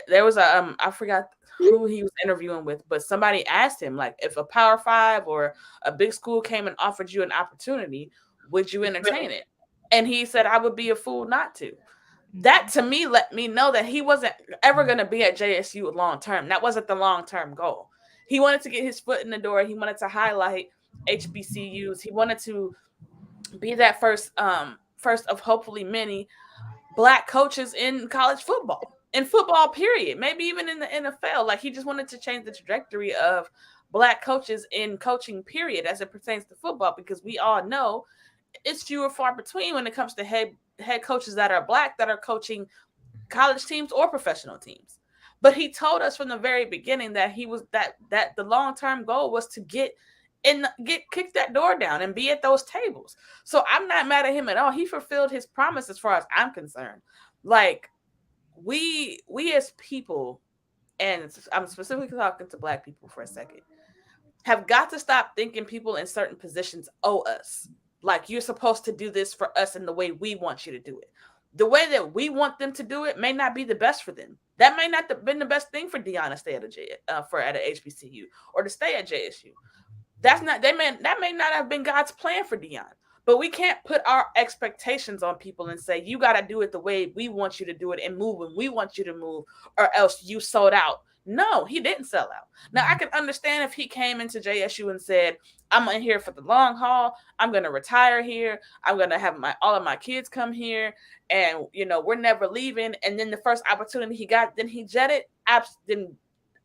there was I forgot who he was interviewing with, but somebody asked him, like, if a Power Five or a big school came and offered you an opportunity, would you entertain it? And he said, I would be a fool not to. That to me let me know that he wasn't ever going to be at JSU long term. That wasn't the long term goal. He wanted to get his foot in the door. He wanted to highlight HBCUs. He wanted to be that first of hopefully many black coaches in college football, in football period, maybe even in the NFL. Like he just wanted to change the trajectory of black coaches in coaching period as it pertains to football, because we all know it's few or far between when it comes to head coaches that are black that are coaching college teams or professional teams. But he told us from the very beginning that he was that the long-term goal was to get kick that door down and be at those tables. So I'm not mad at him at all. He fulfilled his promise as far as I'm concerned. Like we as people, and I'm specifically talking to black people for a second, have got to stop thinking people in certain positions owe us. Like you're supposed to do this for us in the way we want you to do it. The way that we want them to do it may not be the best for them. That may not have been the best thing for Deion to stay at at a HBCU or to stay at JSU. That may not have been God's plan for Deion. But we can't put our expectations on people and say you got to do it the way we want you to do it and move when we want you to move, or else you sold out. No, he didn't sell out. Now I can understand if he came into JSU and said, "I'm in here for the long haul. I'm going to retire here. I'm going to have all of my kids come here, and we're never leaving." And then the first opportunity he got, then he jetted. Then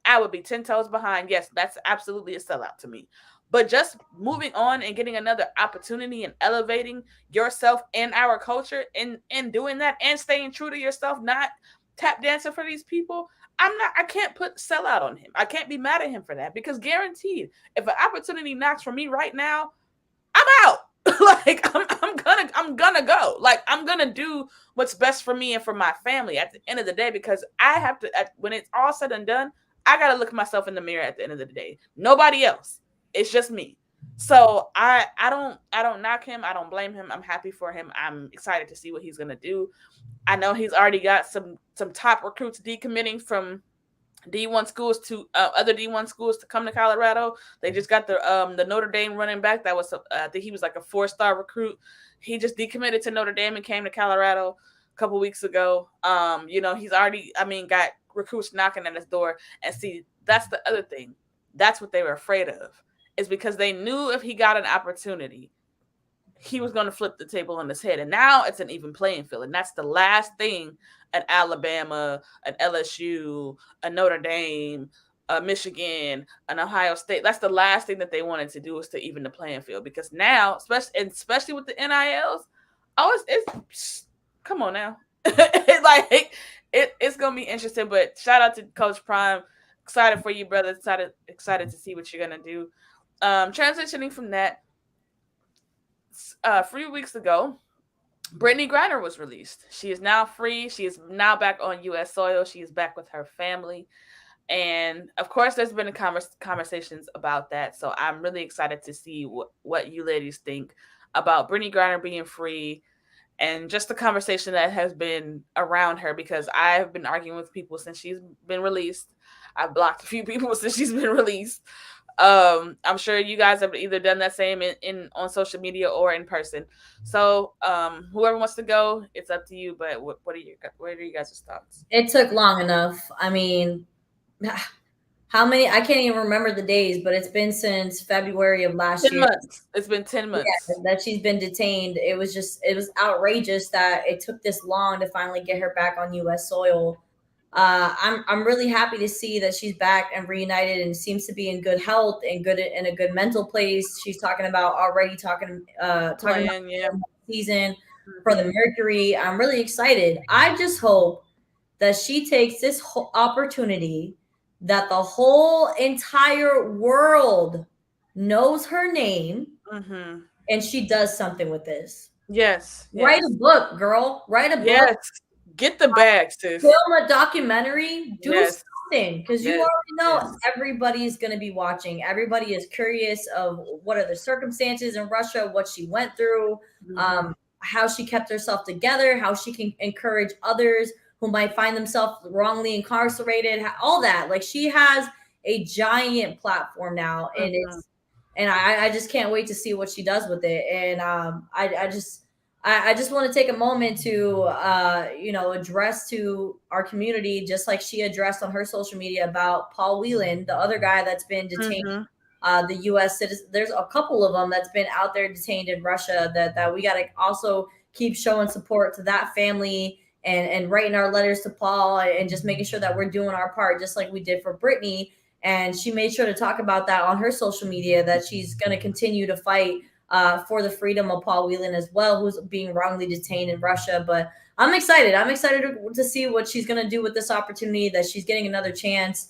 I would be 10 toes behind. Yes, that's absolutely a sellout to me. But just moving on and getting another opportunity and elevating yourself in our culture and doing that and staying true to yourself, not tap dancing for these people. I can't put sellout on him. I can't be mad at him for that, because guaranteed, if an opportunity knocks for me right now, I'm out. Like I'm gonna go. Like I'm gonna do what's best for me and for my family at the end of the day, because I have to, when it's all said and done, I gotta look myself in the mirror at the end of the day. Nobody else. It's just me. So I don't knock him. I don't blame him. I'm happy for him. I'm excited to see what he's gonna do. I know he's already got some top recruits decommitting from D1 schools to other D1 schools to come to Colorado. They just got the Notre Dame running back that was I think he was like a 4-star recruit. He just decommitted to Notre Dame and came to Colorado a couple weeks ago. He's already got recruits knocking at his door. And see, that's the other thing. That's what they were afraid of. Is because they knew if he got an opportunity, he was going to flip the table on his head. And now it's an even playing field. And that's the last thing an Alabama, an LSU, a Notre Dame, a Michigan, an Ohio State, that's the last thing that they wanted to do, is to even the playing field. Because now, especially with the NILs, it's come on now. It's going to be interesting. But shout out to Coach Prime. Excited for you, brother. Excited to see what you're going to do. Transitioning from that, a few weeks ago, Brittany Griner was released. She is now free. She is now back on U.S. soil. She is back with her family. And of course, there's been conversations about that. So I'm really excited to see what you ladies think about Brittany Griner being free, and just the conversation that has been around her, because I have been arguing with people since she's been released. I've blocked a few people since she's been released. I'm sure you guys have either done that same in on social media or in person. So whoever wants to go, it's up to you. But what are you guys' thoughts? It took long enough. I mean, how many? I can't even remember the days, but it's been since February of last 10 year. months. It's been 10 months. Yeah, that she's been detained. It was outrageous that it took this long to finally get her back on U.S. soil. I'm really happy to see that she's back and reunited and seems to be in good health and good in a good mental place. She's talking about already talking about Playing, yeah. the season for the Hmm. Mercury. I'm really excited. I just hope that she takes this opportunity that the whole entire world knows her name Hmm. and she does something with this. Yes, Write a yes, book, girl. Write a book, yes. Get the bag, sis. film a documentary, do Yes, something because you yes, already know yes. everybody is going to be watching. Everybody is curious of what are the circumstances in Russia, what she went through, Hmm. how she kept herself together, how she can encourage others who might find themselves wrongly incarcerated, all that. Like she has a giant platform now, and Hmm. I just can't wait to see what she does with it. And I just want to take a moment to address to our community, just like she addressed on her social media about Paul Whelan, the other guy that's been detained, Hmm. the U.S. citizen. There's a couple of them that's been out there detained in Russia that we got to also keep showing support to that family and writing our letters to Paul and just making sure that we're doing our part, just like we did for Brittany. And she made sure to talk about that on her social media, that she's going to continue to fight for the freedom of Paul Whelan as well, who's being wrongly detained in Russia. But I'm excited. I'm excited to see what she's going to do with this opportunity, that she's getting another chance,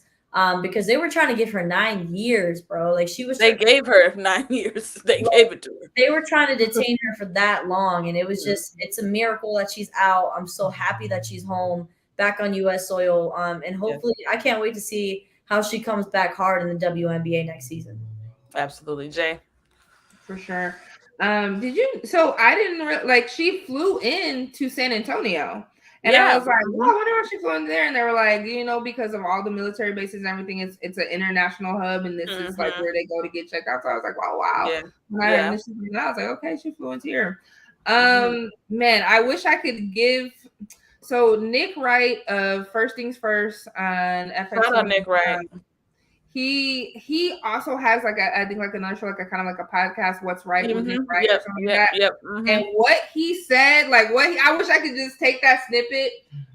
because they were trying to give her 9 years, bro. Like she was, They gave her 9 years. They gave it to they were trying to detain her for that long, and it was her. just, it's a miracle that she's out. I'm so happy that she's home, back on U.S. soil, and Yes, hopefully, I can't wait to see how she comes back hard in the WNBA next season. absolutely, Jay. For sure. Did you? So I didn't like. She flew in to San Antonio, and I Yeah. was like, "Well, Hmm. I wonder why she flew in there." And they were like, because of all the military bases and everything, it's an international hub, and this is like Hmm. where they go to get checked out. So I was like, "Wow, wow." Yeah. When I heard Yeah. initially, I was like, "Okay, she flew into here." Hmm. Man, I wish I could give. So Nick Wright of First Things First on Shout out FX1. Nick Wright. He also has like I think like another show, like a kind of like a podcast, What's Right with Nick Hmm. Wright or Yep. something like Yep. that. Yep. Hmm. And what he said, like I wish I could just take that snippet,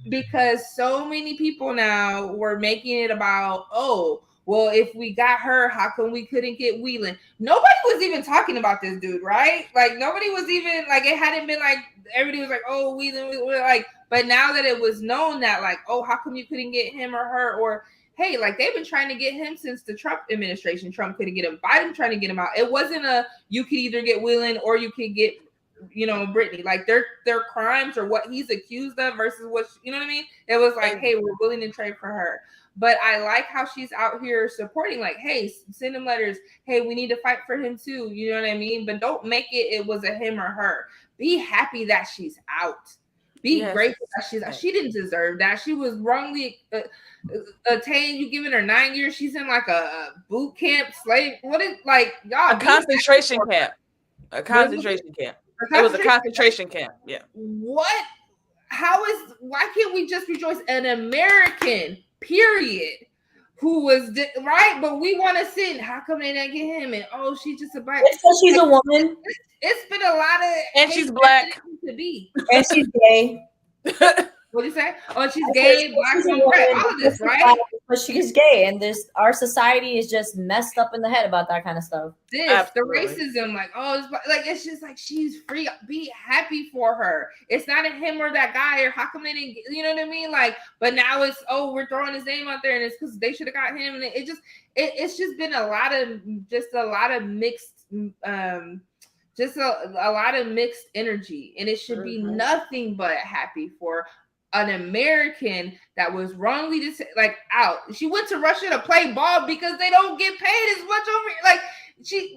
because so many people now were making it about, oh, well, if we got her, how come we couldn't get Whelan? Nobody was even talking about this dude, right? Like nobody was even like, it hadn't been like everybody was like, oh, Whelan, like, but now that it was known that like, oh, how come you couldn't get him or her, or hey, like they've been trying to get him since the Trump administration. Trump couldn't get him. Biden trying to get him out. It wasn't a you could either get Whelan or you could get Brittany. Like their crimes or what he's accused of versus what what I mean. It was like, hey, we're willing to trade for her. But I like how she's out here supporting, like, hey, send him letters. Hey, we need to fight for him too. You know what I mean? But don't make it was a him or her. Be happy that she's out. Be Yes. grateful that she didn't deserve that. She was wrongly attained. You giving her 9 years. She's in like a boot camp slave. What is like A y'all be concentration camp. A what was it? concentration camp. A It was a concentration? concentration camp. Yeah. What? Why can't we just rejoice an American period who was right? But we want to sin. How come they didn't get him? And oh, she's just a black. It's because she's a woman It's been a lot of And hate she's black. to be. and she's gay. What do you say? Oh, she's gay, black, right? All of this, right? But she's gay, and this our society is just messed up in the head about that kind of stuff. The Absolutely. racism, like, oh, it's just like she's free. Be happy for her. It's not a him or that guy, or how come they didn't, you know what I mean? Like, but now it's, oh, we're throwing his name out there, and it's because they should have got him. And it's just been a lot of mixed, just a lot of mixed energy, and it should be nothing but happy for an American that was wrongly out. She went to Russia to play ball because they don't get paid as much over here. Like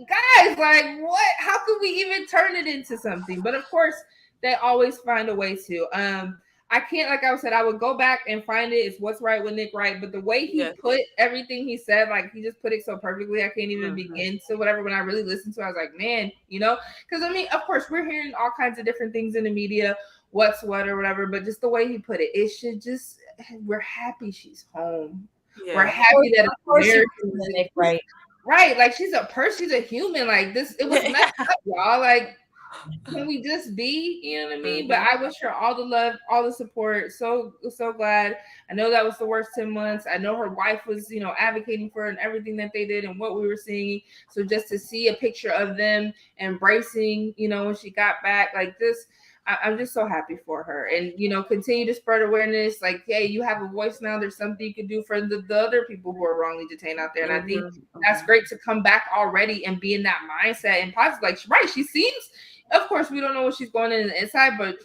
guys, like what? How could we even turn it into something? But of course, they always find a way to. I can't, like I said, I would go back and find it. It's What's Right with Nick Wright. But the way he put everything he said, like he just put it so perfectly, I can't even begin to whatever. When I really listened to it, I was like, man, because I mean, of course, we're hearing all kinds of different things in the media, what's what or whatever, but just the way he put it, it should just, we're happy she's home. Yeah. We're happy that Nick Wright. Right, like she's a person, she's a human. Like this, it was messed up, y'all. Like can we just be, you know what I mean? But Mm-hmm. I wish her all the love, all the support. So glad. I know that was the worst 10 months. I know her wife was, advocating for her and everything that they did and what we were seeing. So just to see a picture of them embracing, when she got back, like this, I'm just so happy for her. And, continue to spread awareness. Like, hey, you have a voice now. There's something you can do for the other people who are wrongly detained out there. And I think that's great to come back already and be in that mindset and positive. Like, right, she seems, of course, we don't know what she's going in the inside, but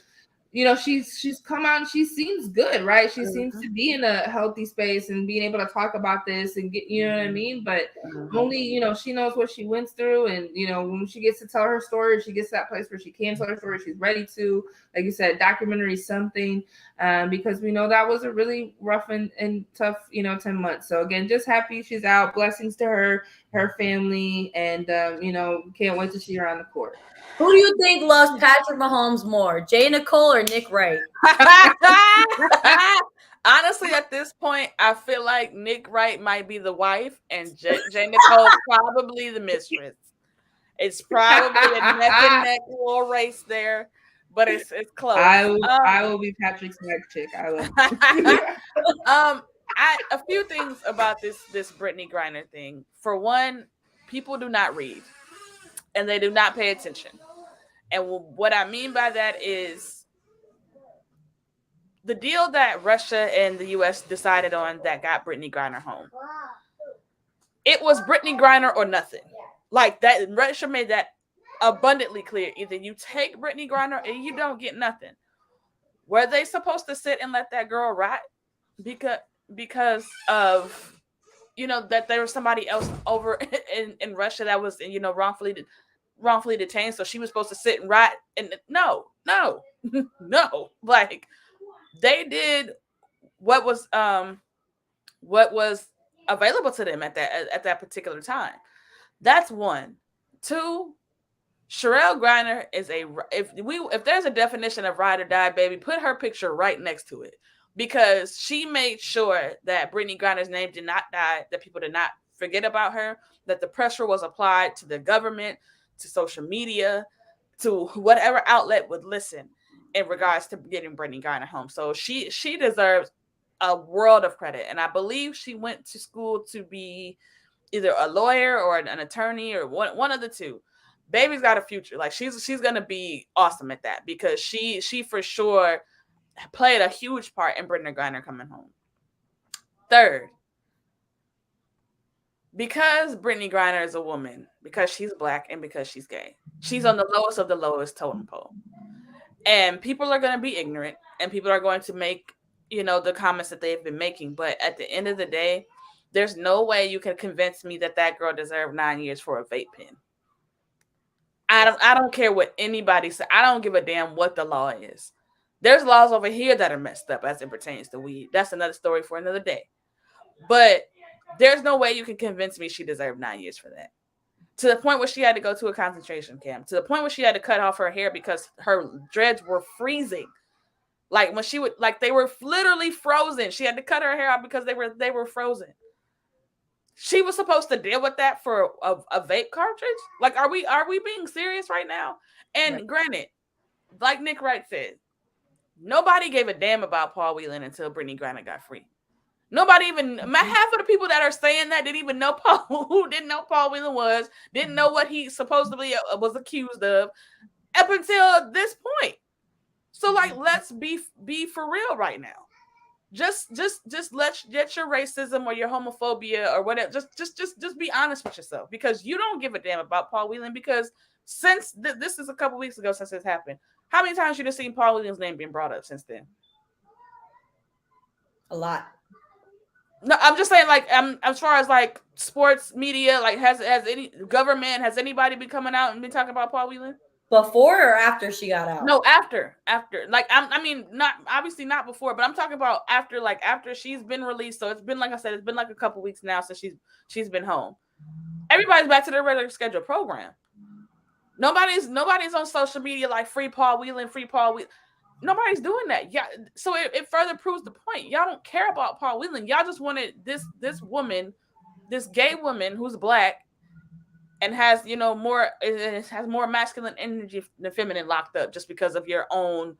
she's come out and she seems good, right? She seems to be in a healthy space and being able to talk about this and get, you know what I mean? But only, she knows what she went through. And, when she gets to tell her story, she gets to that place where she can tell her story, she's ready to, like you said, documentary something, because we know that was a really rough and tough, 10 months. So again, just happy she's out. Blessings to her family. And, can't wait to see her on the court. Who do you think loves Patrick Mahomes more, Jay Nicole or Nick Wright? Honestly, at this point, I feel like Nick Wright might be the wife and Jay Nicole probably the mistress. It's probably a neck and neck little race there, but it's close. I will be Patrick's next chick. I will. A few things about this Brittany Griner thing. For one, people do not read, and they do not pay attention. And what I mean by that is the deal that Russia and the U.S. decided on that got Brittany Griner home. It was Brittany Griner or nothing. Like that, Russia made that abundantly clear. Either you take Brittany Griner or you don't get nothing. Were they supposed to sit and let that girl rot because of that there was somebody else over in Russia that was wrongfully detained, so she was supposed to sit and rot? And no, no. Like they did what was available to them at that particular time. That's one. Two, Sherelle Griner is if there's a definition of ride or die, baby, put her picture right next to it, because she made sure that Brittany Griner's name did not die, that people did not forget about her, that the pressure was applied to the government, to social media, to whatever outlet would listen in regards to getting Brittany Griner home. So she deserves a world of credit, and I believe she went to school to be either a lawyer or an attorney or one of the two. Baby's got a future. Like she's gonna be awesome at that, because she for sure played a huge part in Brittany Griner coming home. Third, because Brittany Griner is a woman, because she's Black, and because she's gay, she's on the lowest of the lowest totem pole. And people are going to be ignorant, and people are going to make, the comments that they've been making. But at the end of the day, there's no way you can convince me that girl deserved 9 years for a vape pen. I don't care what anybody says. I don't give a damn what the law is. There's laws over here that are messed up as it pertains to weed. That's another story for another day. But there's no way you can convince me she deserved 9 years for that. To the point where she had to go to a concentration camp. To the point where she had to cut off her hair because her dreads were freezing. Like when they were literally frozen. She had to cut her hair out because they were frozen. She was supposed to deal with that for a vape cartridge? Like, are we being serious right now? And right. Granted, like Nick Wright said, nobody gave a damn about Paul Whelan until Brittany Griner got free. Nobody even, half of the people that are saying that didn't even know who didn't know Paul Whelan was, didn't know what he supposedly was accused of up until this point. So, like, let's be for real right now. Just let your racism or your homophobia or whatever, just be honest with yourself, because you don't give a damn about Paul Whelan, because since this is a couple weeks ago since this happened, how many times you have seen Paul Whelan's name being brought up since then? A lot. No, I'm just saying, like, as far as like sports media, like has any government, has anybody been coming out and been talking about Paul Whelan? Before or after she got out? No, after. Like, I mean, not obviously not before, but I'm talking about after. Like after she's been released. So it's been, like I said, it's been like a couple weeks now since she's been home. Everybody's back to their regular scheduled program. Nobody's on social media like free Paul Whelan. Nobody's doing that. Yeah. So it further proves the point. Y'all don't care about Paul Whelan. Y'all just wanted this woman, this gay woman who's Black, and has more, it has more masculine energy than feminine locked up just because of your own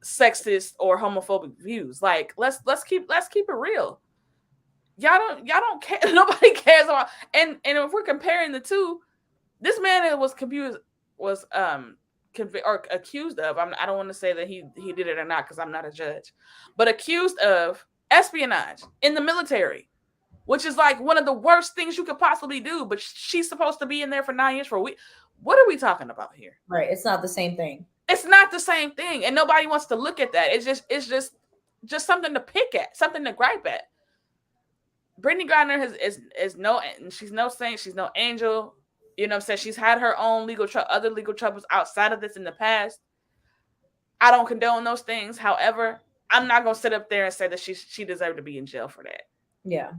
sexist or homophobic views. Like let's keep it real. Y'all don't care. Nobody cares about. And if we're comparing the two, this man that was confused was or accused of. I don't want to say that he did it or not because I'm not a judge, but accused of espionage in the military, which is like one of the worst things you could possibly do. But she's supposed to be in there for 9 years for a week. What are we talking about here? Right. It's not the same thing. It's not the same thing, and nobody wants to look at that. It's just something to pick at, something to gripe at. Brittany Griner is no, she's no saint, she's no angel. You know what I'm saying? She's had her own other legal troubles outside of this in the past. I don't condone those things. However, I'm not gonna sit up there and say that she deserved to be in jail for that. Yeah.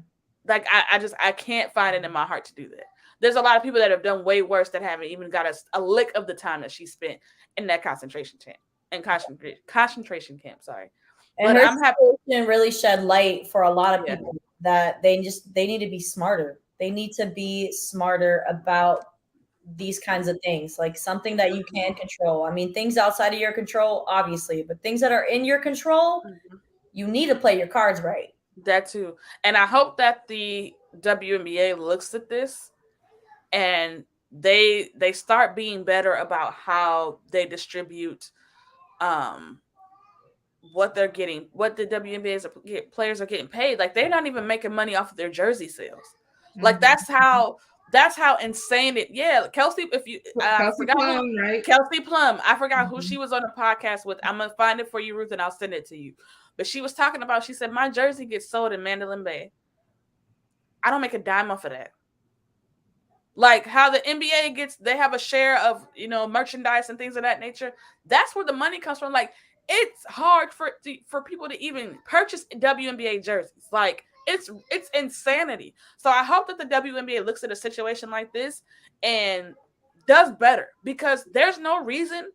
Like I can't find it in my heart to do that. There's a lot of people that have done way worse that haven't even got a lick of the time that she spent in that concentration camp. Concentration camp, sorry. And But her I'm happy. situation really shed light for a lot of Yeah. people that they need to be smarter. They need to be smarter about these kinds of things, like something that you can control. I mean, things outside of your control, obviously, but things that are in your control, you need to play your cards right. That too. And I hope that the WNBA looks at this and they start being better about how they distribute what they're getting, what the WNBA's players are getting paid. Like they're not even making money off of their jersey sales. Like that's how insane it. Yeah, Kelsey. If you Kelsey forgot Plum, right? Kelsey Plum. I forgot who she was on the podcast with. I'm gonna find it for you, Ruth, and I'll send it to you. But she was talking about. She said my jersey gets sold in Mandalay Bay. I don't make a dime off of that. Like how the NBA they have a share of merchandise and things of that nature. That's where the money comes from. Like it's hard for people to even purchase WNBA jerseys. Like it's insanity. So I hope that the WNBA looks at a situation like this and does better, because there's no reason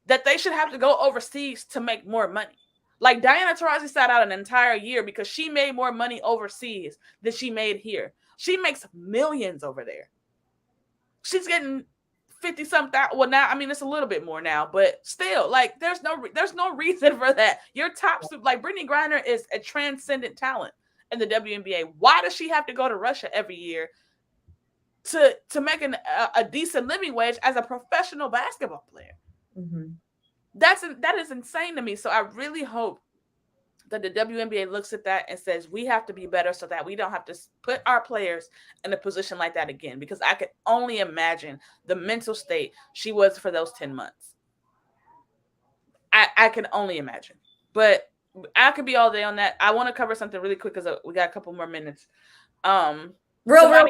that they should have to go overseas to make more money. Like Diana Taurasi sat out an entire year because she made more money overseas than she made here. She makes millions over there. She's getting 50 something. Well, now, I mean, it's a little bit more now, but still, like, there's no reason for that. Your top, like, Brittany Griner is a transcendent talent in the WNBA. Why does she have to go to Russia every year to make a decent living wage as a professional basketball player? Mm-hmm. That is insane to me. So I really hope that the WNBA looks at that and says we have to be better so that we don't have to put our players in a position like that again. Because I could only imagine the mental state she was for those 10 months. I can only imagine. But I could be all day on that. I want to cover something really quick because we got a couple more minutes. Real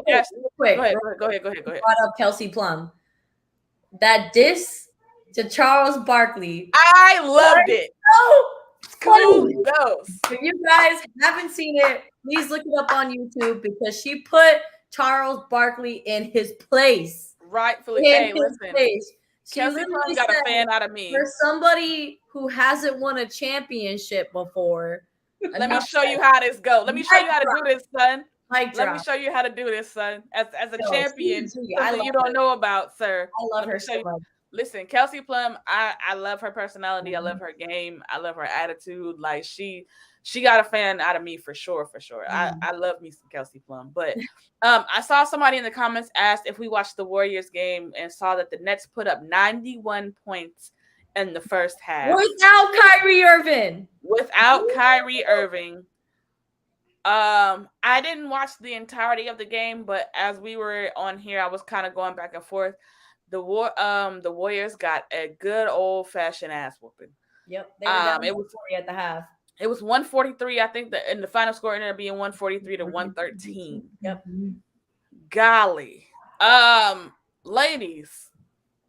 quick. Go ahead. Brought up Kelsey Plum. That diss to Charles Barkley. I loved it. Kudos. If you guys haven't seen it, please look it up on YouTube because she put Charles Barkley in his place. Rightfully. Hey, listen. Kelsey Plum got a fan out of me. For somebody who hasn't won a championship before. Let me show you how this goes. Let me show you how to do this, son. Let me show you how to do this, son. As a champion, something you don't know about, sir. I love her so much. Listen, Kelsey Plum, I love her personality. I love her game. I love her attitude. Like she got a fan out of me for sure. I love me some Kelsey Plum. But I saw somebody in the comments asked if we watched the Warriors game and saw that the Nets put up 91 points in the first half. Without Kyrie Irving. I didn't watch the entirety of the game, but as we were on here, I was kind of going back and forth. The Warriors got a good old fashioned ass whooping. Yep, they were down 40 at the half. It was 143. I think that in the final score ended up being 143 to 113. Yep. Golly, ladies.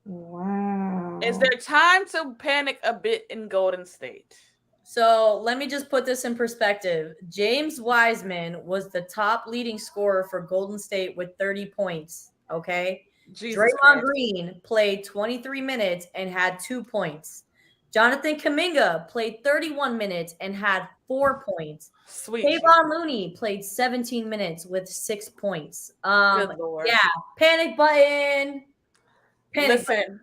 Wow. Is there time to panic a bit in Golden State? So let me just put this in perspective. James Wiseman was the top leading scorer for Golden State with 30 points. Okay. Draymond Green played 23 minutes and had 2 points. Jonathan Kaminga played 31 minutes and had 4 points. Sweet Jesus. Kayvon Looney played 17 minutes with 6 points. Good Lord. Yeah, panic button. Panic button. Listen,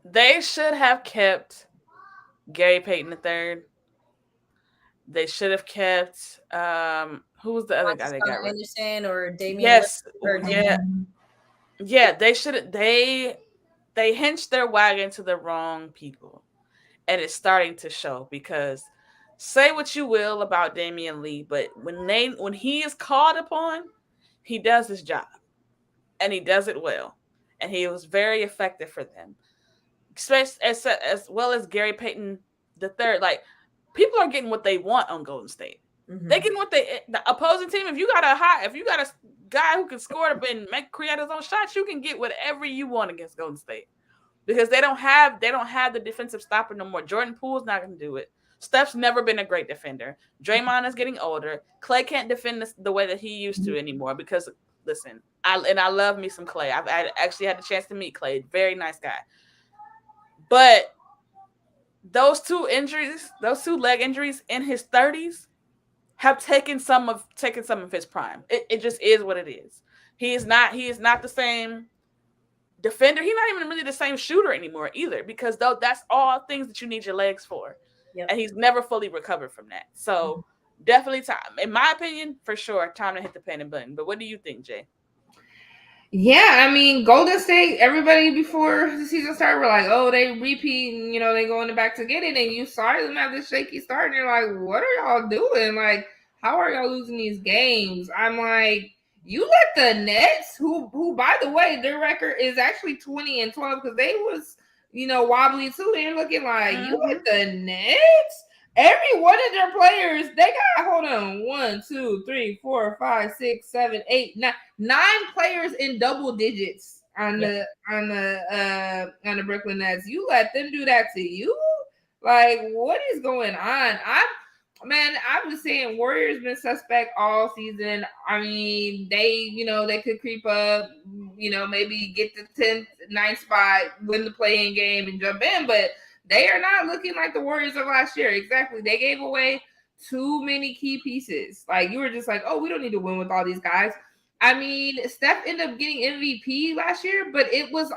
they should have kept Gary Payton III. They should have kept who was the other guy they got rid? Anderson or Damian Yes, or yeah, yeah. They should they hinched their wagon to the wrong people, and it's starting to show because say what you will about Damian Lee, but when he is called upon, he does his job, and he does it well, and he was very effective for them, especially as well as Gary Payton the third. Like people are getting what they want on Golden State. They getting what the opposing team. If you got a guy who can score and create his own shots, you can get whatever you want against Golden State because they don't have the defensive stopper no more. Jordan Poole's not going to do it. Steph's never been a great defender. Draymond is getting older. Clay can't defend the way that he used to anymore because listen, I love me some Clay. I actually had the chance to meet Clay. Very nice guy. But those two leg injuries in his 30s have taken some of his prime. It just is what it is. He is not the same defender. He's not even really the same shooter anymore either because though that's all things that you need your legs for. Yep. And he's never fully recovered from that. So definitely time, in my opinion, for sure, time to hit the panic button. But what do you think, Jay? Yeah, I mean, Golden State, everybody before the season started were like, oh, they repeat and, they going back to get it. And you saw them have this shaky start. And you're like, what are y'all doing? Like, how are y'all losing these games? I'm like, you let the Nets, who by the way, their record is actually 20-12 because they was, wobbly too. They're looking like, you let the Nets? Every one of their players, they got, hold on, 1, 2, 3, 4, 5, 6, 7, 8, 9 players in double digits on the Brooklyn Nets. You let them do that to you? Like, what is going on? I was saying Warriors been suspect all season. I mean, they could creep up, maybe get the 10th, 9th spot, win the play-in game and jump in, but they are not looking like the Warriors of last year. Exactly. They gave away too many key pieces. Like, you were just like, oh, we don't need to win with all these guys. I mean, Steph ended up getting MVP last year, but it was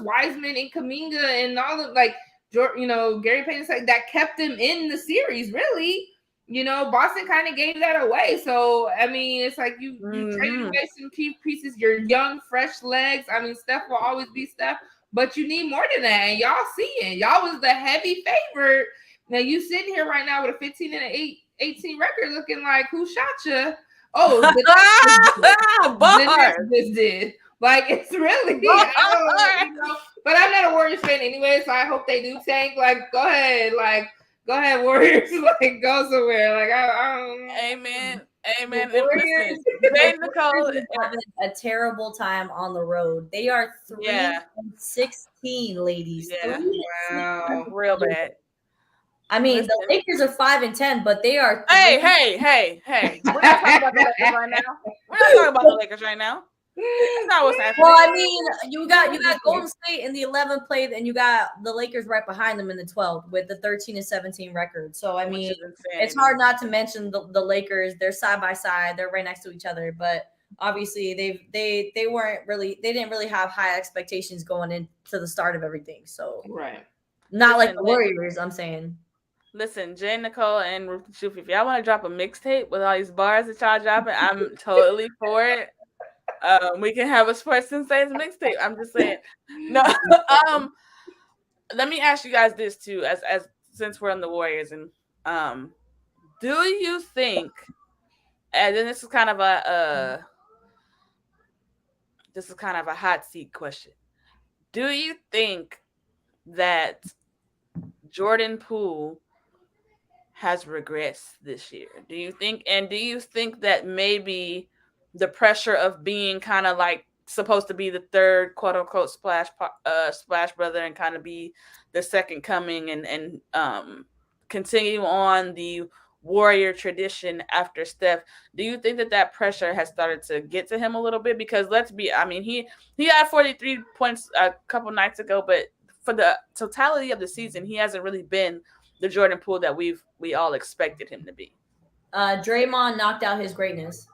Wiseman and Kuminga and all of, like, Gary Payton said that kept them in the series, really. Boston kind of gave that away. So, I mean, it's like you traded away some key pieces, your young, fresh legs. I mean, Steph will always be Steph. But you need more than that. And y'all seeing. Y'all was the heavy favorite. Now you sitting here right now with a 15 and an 18 record looking like who shot you? Oh, the Nets did. Like, it's really, but I'm not a Warriors fan anyway, so I hope they do tank. Like, go ahead, Warriors. Like, go somewhere. Like, Amen. Warriors, Jay Nicole having a terrible time on the road. They are 3-16, ladies. Yeah. Wow. Real bad. I mean, the Lakers are 5-10, but they are. Hey. We're not talking about the Lakers right now. We're not talking about the Lakers right now. That's not what's happening. Well, I mean, you got Golden State in the 11th place, and you got the Lakers right behind them in the 12th with the 13-17 record. So I mean, it's hard not to mention the Lakers. They're side by side. They're right next to each other. But obviously, they didn't really have high expectations going into the start of everything. So not like the Warriors. I'm saying. Listen, Jay Nicole and Ruth Shoof, if y'all want to drop a mixtape with all these bars that y'all dropping, I'm totally for it. We can have a Sports Sensei's mixtape. I'm just saying. No. Let me ask you guys this too, as since we're on the Warriors, and do you think? And then this is kind of a hot seat question. Do you think that Jordan Poole has regressed this year? Do you think that maybe the pressure of being kind of like supposed to be the third quote unquote splash brother and kind of be the second coming and continue on the Warrior tradition after Steph, do you think that pressure has started to get to him a little bit? Because he had 43 points a couple nights ago, but for the totality of the season, he hasn't really been the Jordan Poole that we all expected him to be. Draymond knocked out his greatness.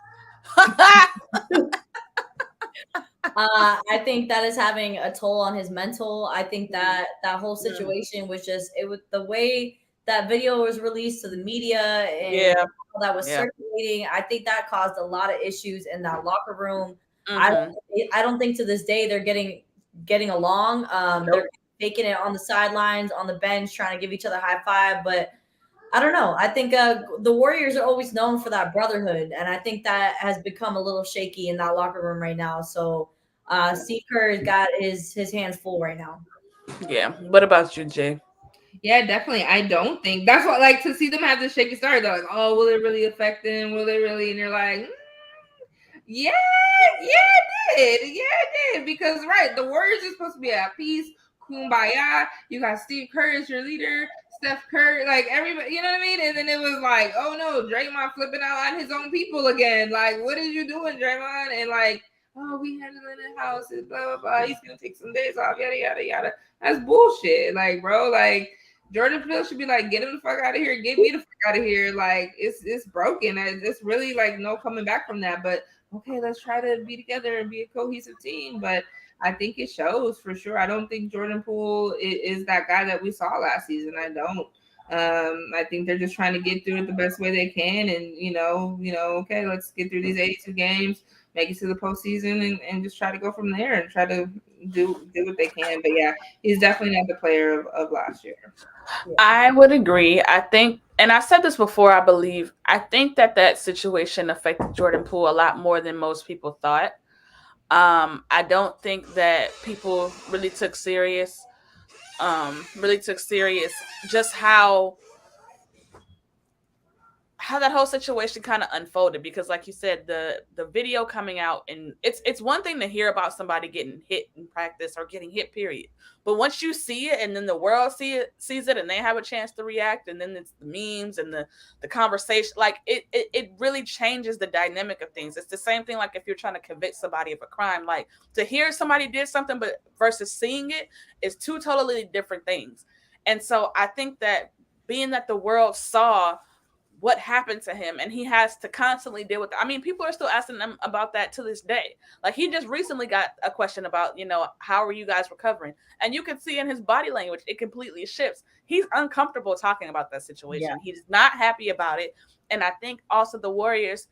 I think that is having a toll on his mental. I think that that whole situation was just it was the way that video was released to the media and Yeah, all that was yeah. circulating. I think that caused a lot of issues in that locker room. Mm-hmm. I don't think to this day they're getting along. They're Nope. faking it on the sidelines, on the bench, trying to give each other high five, but I don't know. I think the Warriors are always known for that brotherhood, and I think that has become a little shaky in that locker room right now. So, Steve Kerr has got his hands full right now. Yeah. What about you, Jay? Yeah, definitely. I don't think that's what, like, to see them have this shaky start. They're like, oh, will it really affect them? Will it really? And you're like, yeah, yeah, it did. Yeah, it did. Because right, the Warriors are supposed to be at peace, kumbaya. You got Steve Kerr as your leader, Steph Curry, like everybody, you know what I mean? And then it was like, oh no, Draymond flipping out on his own people again. Like, what are you doing, Draymond? And like, oh, we handling the house, and blah blah blah. He's gonna take some days off, yada yada yada. That's bullshit. Like, bro, like Jordan Field should be like, get him the fuck out of here, get me the fuck out of here. Like, it's broken. It's really like no coming back from that. But okay, let's try to be together and be a cohesive team. But I think it shows for sure. I don't think Jordan Poole is that guy that we saw last season. I don't. I think they're just trying to get through it the best way they can, and okay, let's get through these 82 games, make it to the postseason, and just try to go from there and try to do what they can. But yeah, he's definitely not the player of last year. I would agree. I think, and I said this before, I believe, I think that situation affected Jordan Poole a lot more than most people thought. I don't think that people really took serious just how that whole situation kind of unfolded, because like you said, the video coming out, and it's one thing to hear about somebody getting hit in practice or getting hit, period, but once you see it and then the world sees it and they have a chance to react, and then it's the memes and the conversation, like it really changes the dynamic of things. It's the same thing like if you're trying to convict somebody of a crime, like to hear somebody did something but versus seeing it is two totally different things. And so I think that being that the world saw what happened to him and he has to constantly deal with it. I mean, people are still asking them about that to this day. Like he just recently got a question about, how are you guys recovering? And you can see in his body language, it completely shifts. He's uncomfortable talking about that situation. Yeah. He's not happy about it. And I think also the Warriors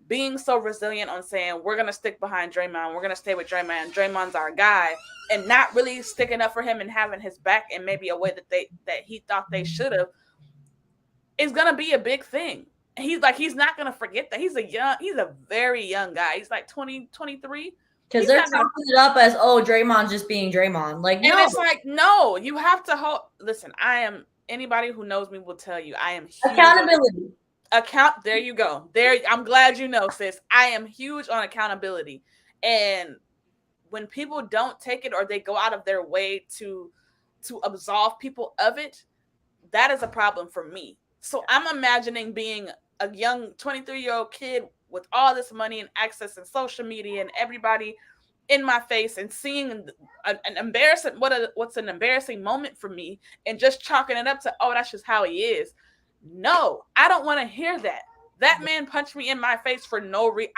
being so resilient on saying, we're going to stick behind Draymond. We're going to stay with Draymond. Draymond's our guy, and not really sticking up for him and having his back in maybe a way that he thought they should have, is gonna be a big thing. He's not gonna forget that. He's a very young guy. He's like 20, 23. Because they're talking it up as, oh, Draymond's just being Draymond. Like, no. And it's like, no, you have to listen, anybody who knows me will tell you, I am huge accountability. There you go. There, I'm glad you know, sis. I am huge on accountability. And when people don't take it or they go out of their way to absolve people of it, that is a problem for me. So I'm imagining being a young 23-year-old kid with all this money and access and social media and everybody in my face, and seeing an embarrassing what's an embarrassing moment for me, and just chalking it up to, oh, that's just how he is. No, I don't want to hear that. That man punched me in my face for no reason.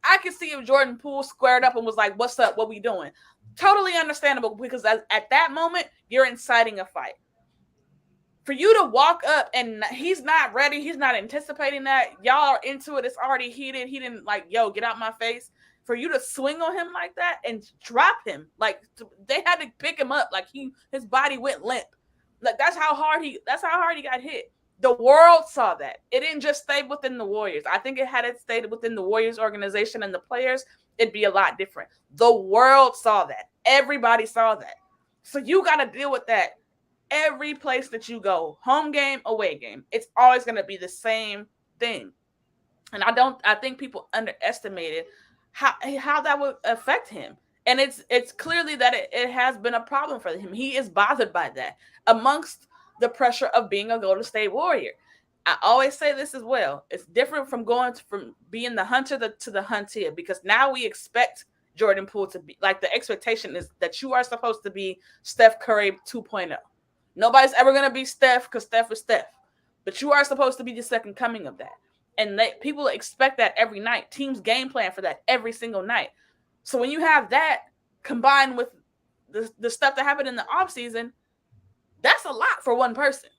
I could see if Jordan Poole squared up and was like, what's up? What we doing? Totally understandable, because at that moment, you're inciting a fight. For you to walk up and he's not ready, he's not anticipating that, y'all are into it, it's already heated, he didn't like, yo, get out my face. For you to swing on him like that and drop him, like they had to pick him up, like his body went limp. Like that's how hard he got hit. The world saw that. It didn't just stay within the Warriors. I think had it stayed within the Warriors organization and the players, it'd be a lot different. The world saw that. Everybody saw that. So you got to deal with that. Every place that you go, home game, away game, it's always going to be the same thing. And I think people underestimated how that would affect him. And it's clearly that it has been a problem for him. He is bothered by that, amongst the pressure of being a Golden State Warrior. I always say this as well. It's different from going from being the hunter to the hunted, because now we expect Jordan Poole to be. Like the expectation is that you are supposed to be Steph Curry 2.0. Nobody's ever gonna be Steph because Steph is Steph, but you are supposed to be the second coming of that. And people expect that every night. Teams game plan for that every single night. So when you have that combined with the stuff that happened in the off season, that's a lot for one person.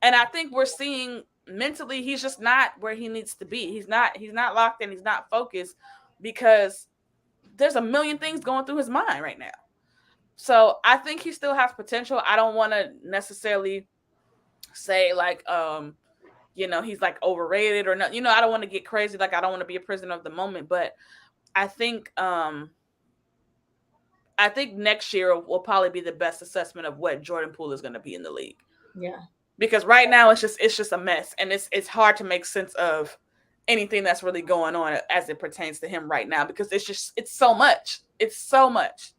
And I think we're seeing mentally he's just not where he needs to be. He's not locked in, he's not focused because there's a million things going through his mind right now. So I think he still has potential. I don't want to necessarily say like he's like overrated or not. I don't want to get crazy. Like I don't want to be a prisoner of the moment, but I think next year will probably be the best assessment of what Jordan Poole is going to be in the league. Yeah. Because right now it's just a mess, and it's hard to make sense of anything that's really going on as it pertains to him right now because it's so much. It's so much.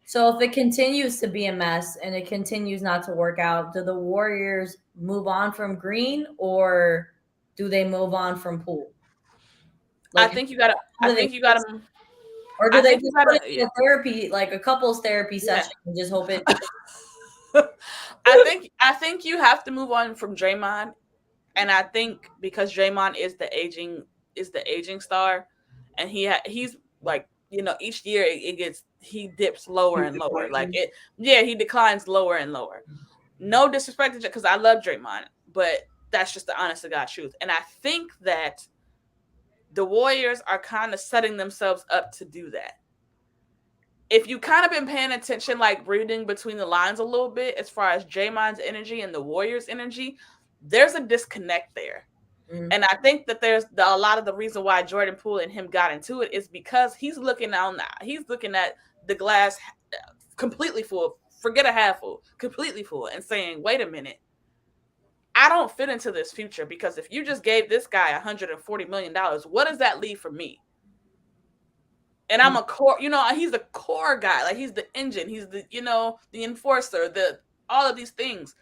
So if it continues to be a mess and it continues not to work out, do the Warriors move on from Green or do they move on from Poole? Like, I think you gotta. Or do they just put it in yeah. a therapy, like a couples therapy session, and just hope it? I think you have to move on from Draymond, and I think because Draymond is the aging star, and he's like each year he dips lower and lower. Like he declines lower and lower. No disrespect to because I love Draymond, but that's just the honest to God truth. And I think that the Warriors are kind of setting themselves up to do that. If you kind of been paying attention, like reading between the lines a little bit, as far as Draymond's energy and the Warriors' energy, there's a disconnect there. Mm-hmm. And I think that there's a lot of the reason why Jordan Poole and him got into it is because he's looking at the glass completely full, forget a half full, completely full, and saying, wait a minute, I don't fit into this future because if you just gave this guy $140 million, what does that leave for me? And I'm a core, he's the core guy. Like he's the engine. He's the, the enforcer, all of these things.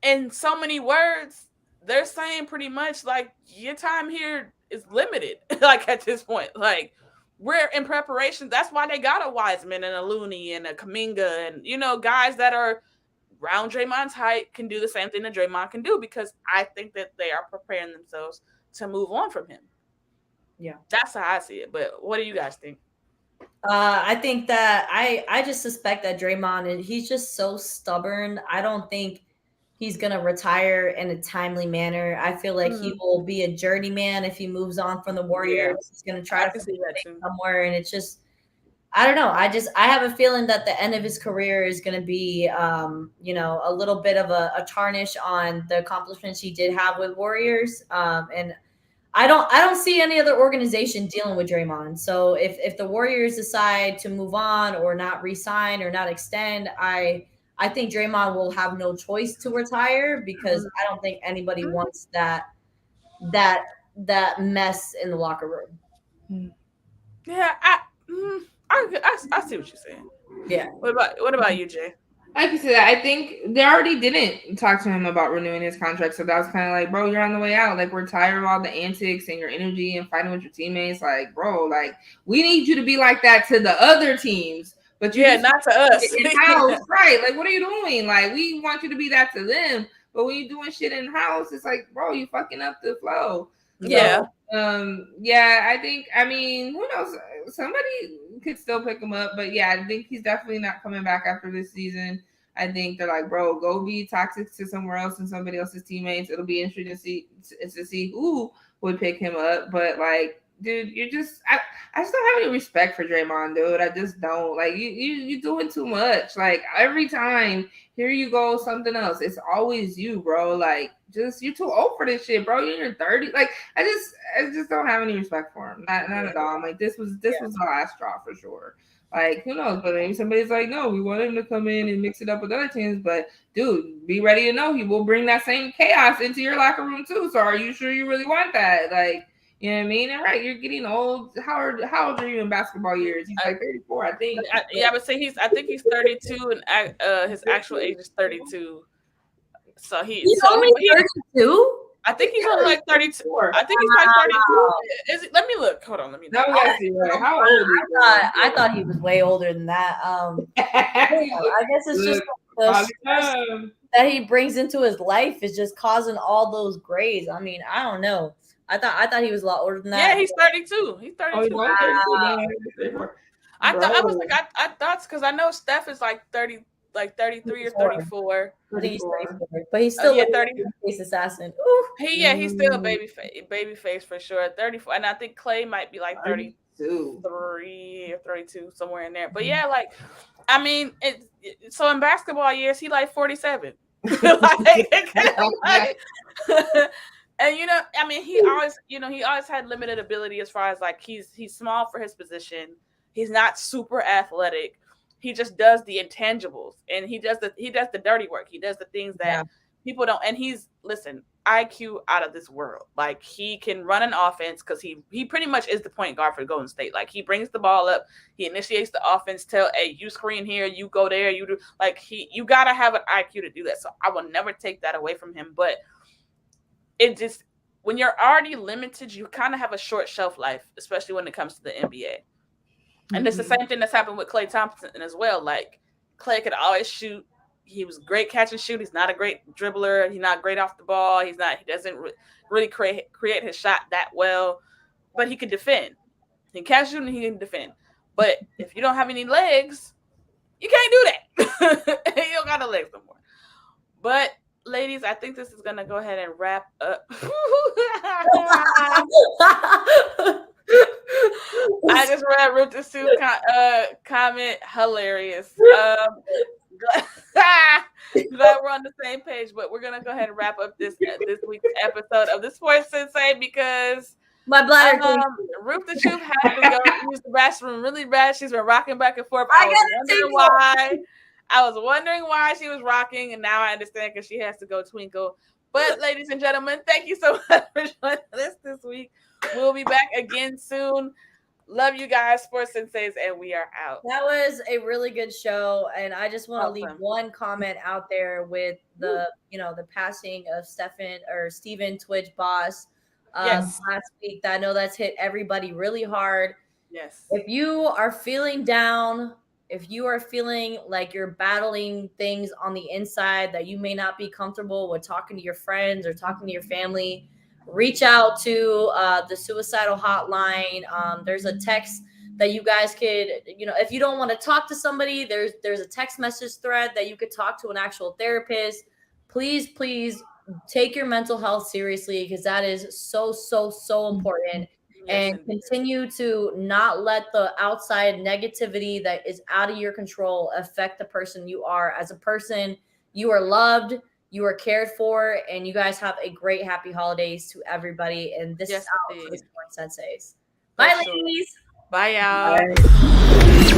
In so many words, they're saying pretty much like your time here is limited. Like at this point, like we're in preparation. That's why they got a Wiseman and a Looney and a Kuminga and, guys that are around Draymond's height can do the same thing that Draymond can do because I think that they are preparing themselves to move on from him. Yeah, that's how I see it. But what do you guys think? I think that I just suspect that Draymond, he's just so stubborn. I don't think he's gonna retire in a timely manner. I feel like he will be a journeyman if he moves on from the Warriors. Yeah. He's gonna try to see that somewhere, and it's just I don't know. I have a feeling that the end of his career is going to be, a little bit of a tarnish on the accomplishments he did have with Warriors. And I don't see any other organization dealing with Draymond. So if the Warriors decide to move on or not re-sign or not extend, I think Draymond will have no choice to retire because I don't think anybody wants that mess in the locker room. Yeah, I see what you're saying. Yeah. What about you, Jay? Like you said, I think they already didn't talk to him about renewing his contract. So that was kind of like, bro, you're on the way out. Like, we're tired of all the antics and your energy and fighting with your teammates. Like, bro, like, we need you to be like that to the other teams. But not to us. In-house, right. Like, what are you doing? Like, we want you to be that to them. But when you're doing shit in-house, it's like, bro, you fucking up the flow. Yeah. So, I think, who knows? Somebody could still pick him up, but yeah, I think he's definitely not coming back after this season. I think they're like, bro, go be toxic to somewhere else and somebody else's teammates. It'll be interesting to see who would pick him up. But like, dude, I just don't have any respect for Draymond, dude. I just don't. Like, you doing too much. Like, every time, here you go, something else. It's always you, bro. Like, you're too old for this shit, bro. You're in your 30s. Like, I just don't have any respect for him. Not at all. I'm like, this was the last straw for sure. Like, who knows? But maybe somebody's like, no, we want him to come in and mix it up with other teams. But, dude, be ready to know he will bring that same chaos into your locker room, too. So are you sure you really want that? Like, you know what I mean? And right, you're getting old. How old are you in basketball years? He's like 34, I think. I would say I think he's 32, and his actual age is 32. So he's only 32? I think he's only like 32. 34. I think he's like 32. Is it? Let me look. Hold on. Let me Now look. we gotta see, right? How old is I thought he was way older than that. he? I guess it's just the stress that he brings into his life is just causing all those grays. I mean, I don't know. I thought he was a lot older than that. Yeah, he's 32. He's 32. Oh, he's only 32. I thought I was like I thought because I know Steph is like 30, like 33 or 34. I think he's 34, but he's still yeah, a 30. face assassin. Ooh. He's still a baby face for sure. 34, and I think Clay might be like 33 or 32, somewhere in there. But yeah, like I mean, so in basketball years, he like 47. And I mean, he always had limited ability as far as like he's small for his position. He's not super athletic. He just does the intangibles, and he does the dirty work. He does the things that people don't. And listen, IQ out of this world. Like he can run an offense because he pretty much is the point guard for Golden State. Like he brings the ball up, he initiates the offense. Hey, you screen here, you go there, you do. Like you gotta have an IQ to do that. So I will never take that away from him, but. It just when you're already limited, you kind of have a short shelf life, especially when it comes to the NBA. And it's the same thing that's happened with Klay Thompson as well. Like Klay could always shoot. He was great catch and shoot. He's not a great dribbler. He's not great off the ball. He doesn't really create his shot that well, but he can defend. He can catch shoot and he can defend. But if you don't have any legs, you can't do that. You don't got no legs no more. But ladies, I think this is gonna go ahead and wrap up. I just read Ruth the Soup comment. Hilarious. Glad we're on the same page, but we're gonna go ahead and wrap up this week's episode of the Sports Sensei because my bladder. Ruth the Soup has to go use the restroom really bad. She's been rocking back and forth. I was wondering why she was rocking, and now I understand because she has to go twinkle. But ladies and gentlemen, thank you so much for joining us this week. We'll be back again soon. Love you guys, Sports Senseis, and we are out. That was a really good show, and I just want to leave one comment out there with the passing of Stephen Twitch Boss last week. I know that's hit everybody really hard. Yes. If you are feeling down, if you are feeling like you're battling things on the inside that you may not be comfortable with talking to your friends or talking to your family, reach out to the suicidal hotline. There's a text that you guys could, if you don't want to talk to somebody, there's a text message thread that you could talk to an actual therapist. Please take your mental health seriously because that is so, so, so important. And continue to not let the outside negativity that is out of your control affect the person you are. As a person, you are loved, you are cared for, and you guys have a great, happy holidays to everybody. And this is out for the Sports Senseis. Bye, ladies. Bye, y'all. Bye.